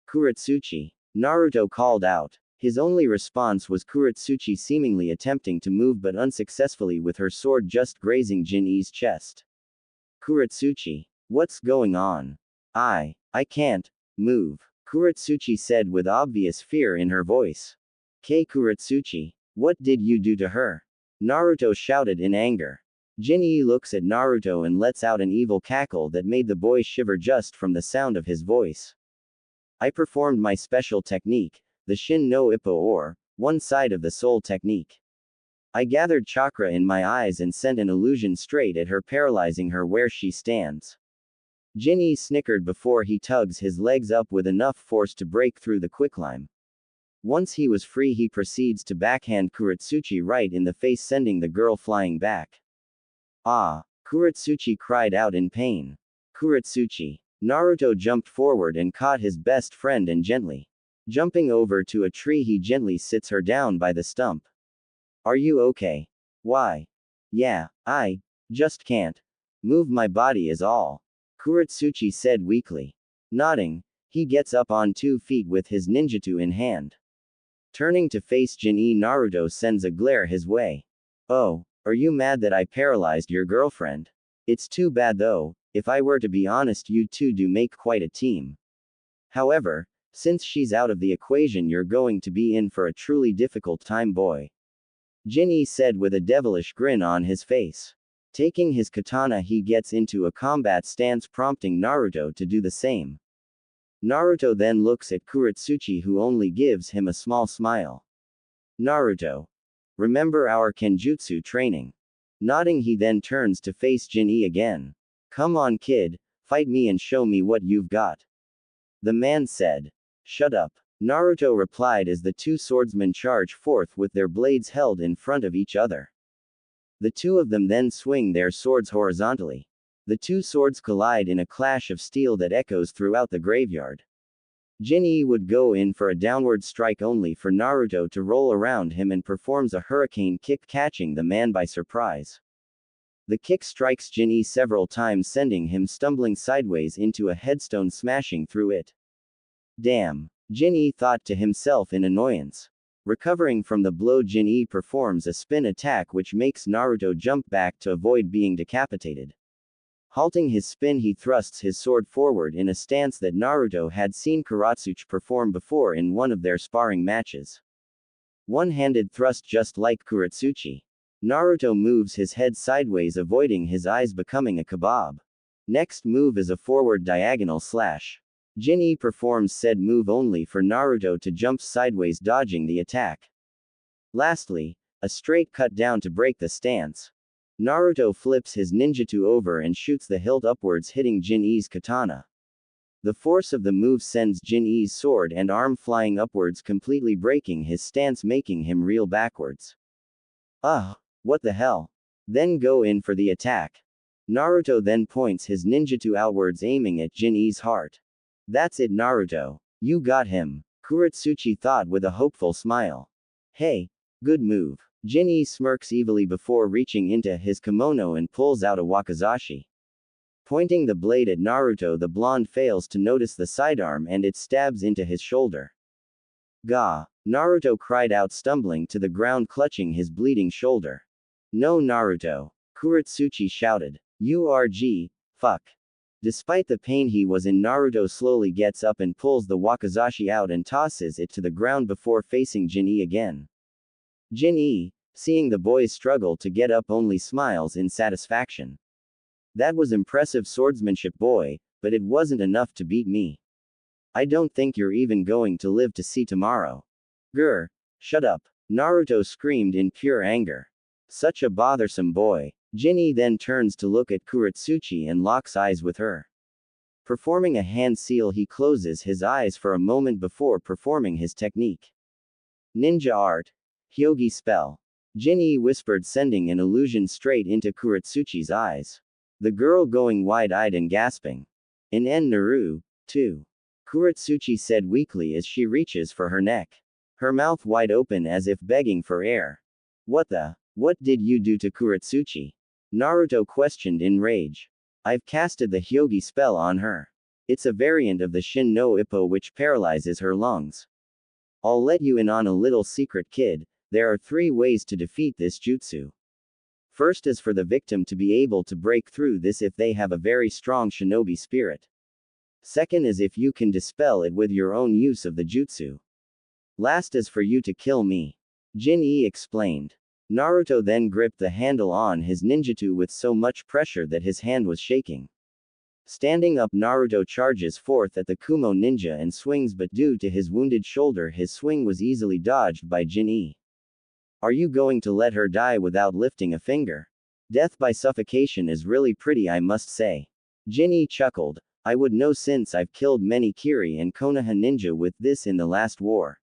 Kurotsuchi! Naruto called out. His only response was Kurotsuchi seemingly attempting to move but unsuccessfully with her sword just grazing Jin-E's chest. Kurotsuchi! What's going on? I can't move, Kurotsuchi said with obvious fear in her voice. Kurotsuchi, what did you do to her? Naruto shouted in anger. Jin-E looks at Naruto and lets out an evil cackle that made the boy shiver just from the sound of his voice. I performed my special technique, the Shin no Ippo, or one side of the soul technique. I gathered chakra in my eyes and sent an illusion straight at her, paralyzing her where she stands. Jin-E snickered before he tugs his legs up with enough force to break through the quicklime. Once he was free, he proceeds to backhand Kurotsuchi right in the face, sending the girl flying back. Ah! Kurotsuchi cried out in pain. Kurotsuchi! Naruto jumped forward and caught his best friend and gently jumping over to a tree, he gently sits her down by the stump. Are you okay? Why? Yeah, I just can't move my body is all, Kurotsuchi said weakly. Nodding, he gets up on 2 feet with his ninjutsu in hand. Turning to face Jin-E, Naruto sends a glare his way. Oh, are you mad that I paralyzed your girlfriend? It's too bad though, if I were to be honest, you two do make quite a team. However, since she's out of the equation, you're going to be in for a truly difficult time, boy. Jin-E said with a devilish grin on his face. Taking his katana, he gets into a combat stance, prompting Naruto to do the same. Naruto then looks at Kurotsuchi, who only gives him a small smile. Naruto, remember our kenjutsu training? Nodding, he then turns to face Jin-E again. Come on, kid, fight me and show me what you've got. The man said. Shut up, Naruto replied as the two swordsmen charge forth with their blades held in front of each other. The two of them then swing their swords horizontally. The two swords collide in a clash of steel that echoes throughout the graveyard. Jin-E would go in for a downward strike, only for Naruto to roll around him and performs a hurricane kick, catching the man by surprise. The kick strikes Jin-E several times, sending him stumbling sideways into a headstone, smashing through it. Damn, Jin-E thought to himself in annoyance. Recovering from the blow, Jin-E performs a spin attack which makes Naruto jump back to avoid being decapitated. Halting his spin, he thrusts his sword forward in a stance that Naruto had seen Kurotsuchi perform before in one of their sparring matches. One-handed thrust, just like Kurotsuchi. Naruto moves his head sideways, avoiding his eyes becoming a kebab. Next move is a forward diagonal slash. Jin-E performs said move only for Naruto to jump sideways, dodging the attack. Lastly, a straight cut down to break the stance. Naruto flips his ninjutsu over and shoots the hilt upwards, hitting Jin-E's katana. The force of the move sends Jin-E's sword and arm flying upwards, completely breaking his stance, making him reel backwards. What the hell? Then go in for the attack. Naruto then points his ninjutsu outwards, aiming at Jin-E's heart. That's it, Naruto. You got him, Kurotsuchi thought with a hopeful smile. Hey, good move. Jin-E smirks evilly before reaching into his kimono and pulls out a wakizashi. Pointing the blade at Naruto, the blonde fails to notice the sidearm and it stabs into his shoulder. Gah! Naruto cried out, stumbling to the ground, clutching his bleeding shoulder. No, Naruto! Kurotsuchi shouted. Fuck. Despite the pain he was in, Naruto slowly gets up and pulls the wakizashi out and tosses it to the ground before facing Jin-E again. Jin-E, seeing the boy's struggle to get up, only smiles in satisfaction. That was impressive swordsmanship, boy, but it wasn't enough to beat me. I don't think you're even going to live to see tomorrow. Grr, shut up, Naruto screamed in pure anger. Such a bothersome boy. Jin-E then turns to look at Kurotsuchi and locks eyes with her. Performing a hand seal, he closes his eyes for a moment before performing his technique. Ninja art. Hyogi spell. Jin-E whispered, sending an illusion straight into Kurotsuchi's eyes. The girl going wide-eyed and gasping. Naru, too. Kurotsuchi said weakly as she reaches for her neck. her mouth wide open as if begging for air. What did you do to Kurotsuchi? Naruto questioned in rage. I've casted the Hyogi spell on her. It's a variant of the Shin no Ippo which paralyzes her lungs. I'll let you in on a little secret, kid. There are 3 ways to defeat this jutsu. First is for the victim to be able to break through this if they have a very strong shinobi spirit. Second is if you can dispel it with your own use of the jutsu. Last is for you to kill me. Jin-E explained. Naruto then gripped the handle on his ninjutsu with so much pressure that his hand was shaking. Standing up, Naruto charges forth at the Kumo ninja and swings, but due to his wounded shoulder his swing was easily dodged by Jin-E. Are you going to let her die without lifting a finger? Death by suffocation is really pretty, I must say. Jin-E chuckled. I would know since I've killed many Kiri and Konoha ninja with this in the last war.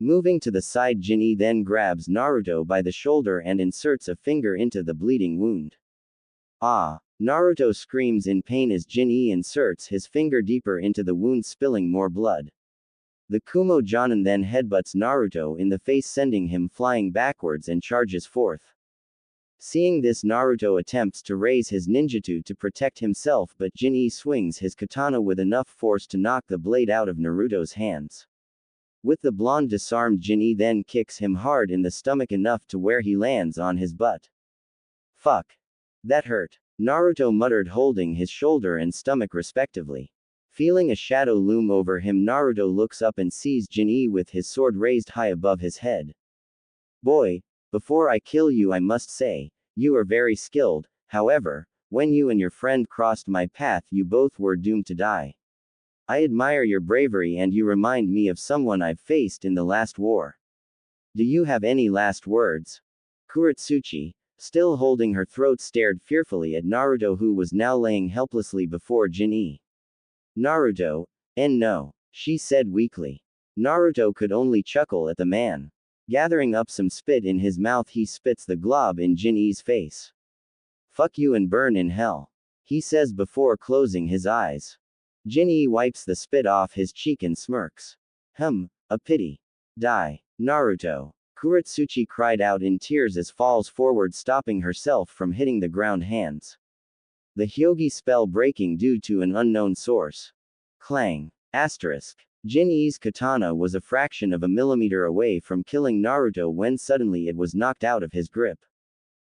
Moving to the side, Jin-E then grabs Naruto by the shoulder and inserts a finger into the bleeding wound. Ah! Naruto screams in pain as Jin-E inserts his finger deeper into the wound, spilling more blood. The Kumo Jonin then headbutts Naruto in the face, sending him flying backwards and charges forth. Seeing this, Naruto attempts to raise his ninjutsu to protect himself, but Jin-E swings his katana with enough force to knock the blade out of Naruto's hands. With the blonde disarmed, Jin-E then kicks him hard in the stomach enough to where he lands on his butt. Fuck. That hurt. Naruto muttered, holding his shoulder and stomach respectively. Feeling a shadow loom over him, Naruto looks up and sees Jin-E with his sword raised high above his head. Boy, before I kill you I must say, you are very skilled. However, when you and your friend crossed my path you both were doomed to die. I admire your bravery and you remind me of someone I've faced in the last war. Do you have any last words? Kurotsuchi, still holding her throat, stared fearfully at Naruto, who was now laying helplessly before Jin-E. Naruto, no, she said weakly. Naruto could only chuckle at the man. Gathering up some spit in his mouth, he spits the glob in Jin-E's face. Fuck you and burn in hell, he says before closing his eyes. Jin-E wipes the spit off his cheek and smirks. A pity. Die. Naruto. Kurotsuchi cried out in tears as falls forward, stopping herself from hitting the ground hands. The Hyogi spell breaking due to an unknown source. Clang. Jin-E's katana was a fraction of a millimeter away from killing Naruto when suddenly it was knocked out of his grip.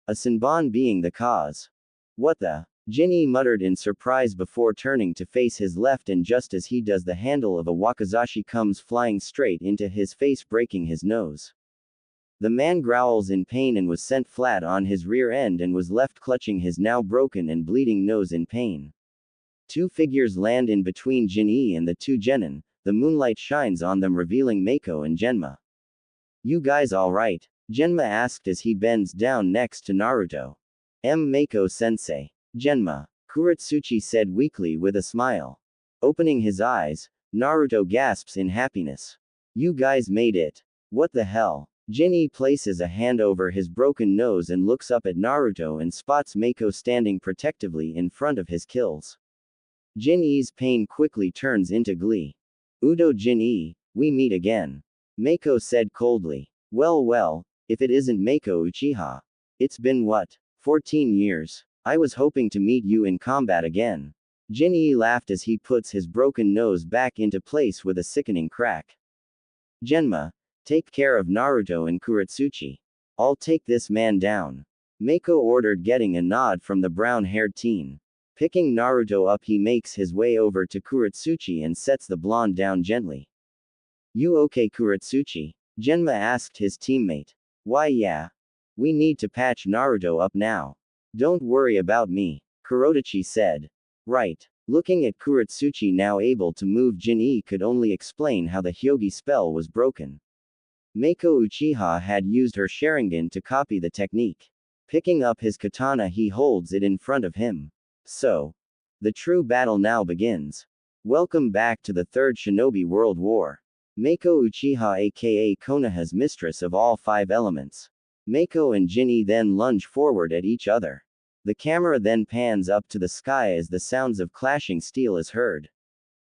A Senbon being the cause. What the? Jin-E muttered in surprise before turning to face his left, and just as he does, the handle of a wakizashi comes flying straight into his face, breaking his nose. The man growls in pain and was sent flat on his rear end and was left clutching his now broken and bleeding nose in pain. 2 figures land in between Jin-E and the 2 genin. The moonlight shines on them, revealing Mako and Genma. You guys alright? Genma asked as he bends down next to Naruto. Mako-sensei. Genma. Kurotsuchi said weakly with a smile. Opening his eyes, Naruto gasps in happiness. You guys made it. What the hell? Jin-E places a hand over his broken nose and looks up at Naruto and spots Mako standing protectively in front of his kills. Jin-E's pain quickly turns into glee. Udo Jin-E, we meet again. Mako said coldly. Well, if it isn't Mako Uchiha. It's been what? 14 years. I was hoping to meet you in combat again. Jin-E laughed as he puts his broken nose back into place with a sickening crack. Genma, take care of Naruto and Kurotsuchi. I'll take this man down. Mako ordered, getting a nod from the brown-haired teen. Picking Naruto up, he makes his way over to Kurotsuchi and sets the blonde down gently. You okay, Kurotsuchi? Genma asked his teammate. Why yeah. We need to patch Naruto up now. Don't worry about me, Kurotsuchi said. Right. Looking at Kurotsuchi now able to move, Jin-E could only explain how the Hyogi spell was broken. Mako Uchiha had used her Sharingan to copy the technique. Picking up his katana, he holds it in front of him. So, the true battle now begins. Welcome back to the Third Shinobi World War. Mako Uchiha, aka Konoha's mistress of all 5 elements. Mako and Jin-E then lunge forward at each other. The camera then pans up to the sky as the sounds of clashing steel is heard.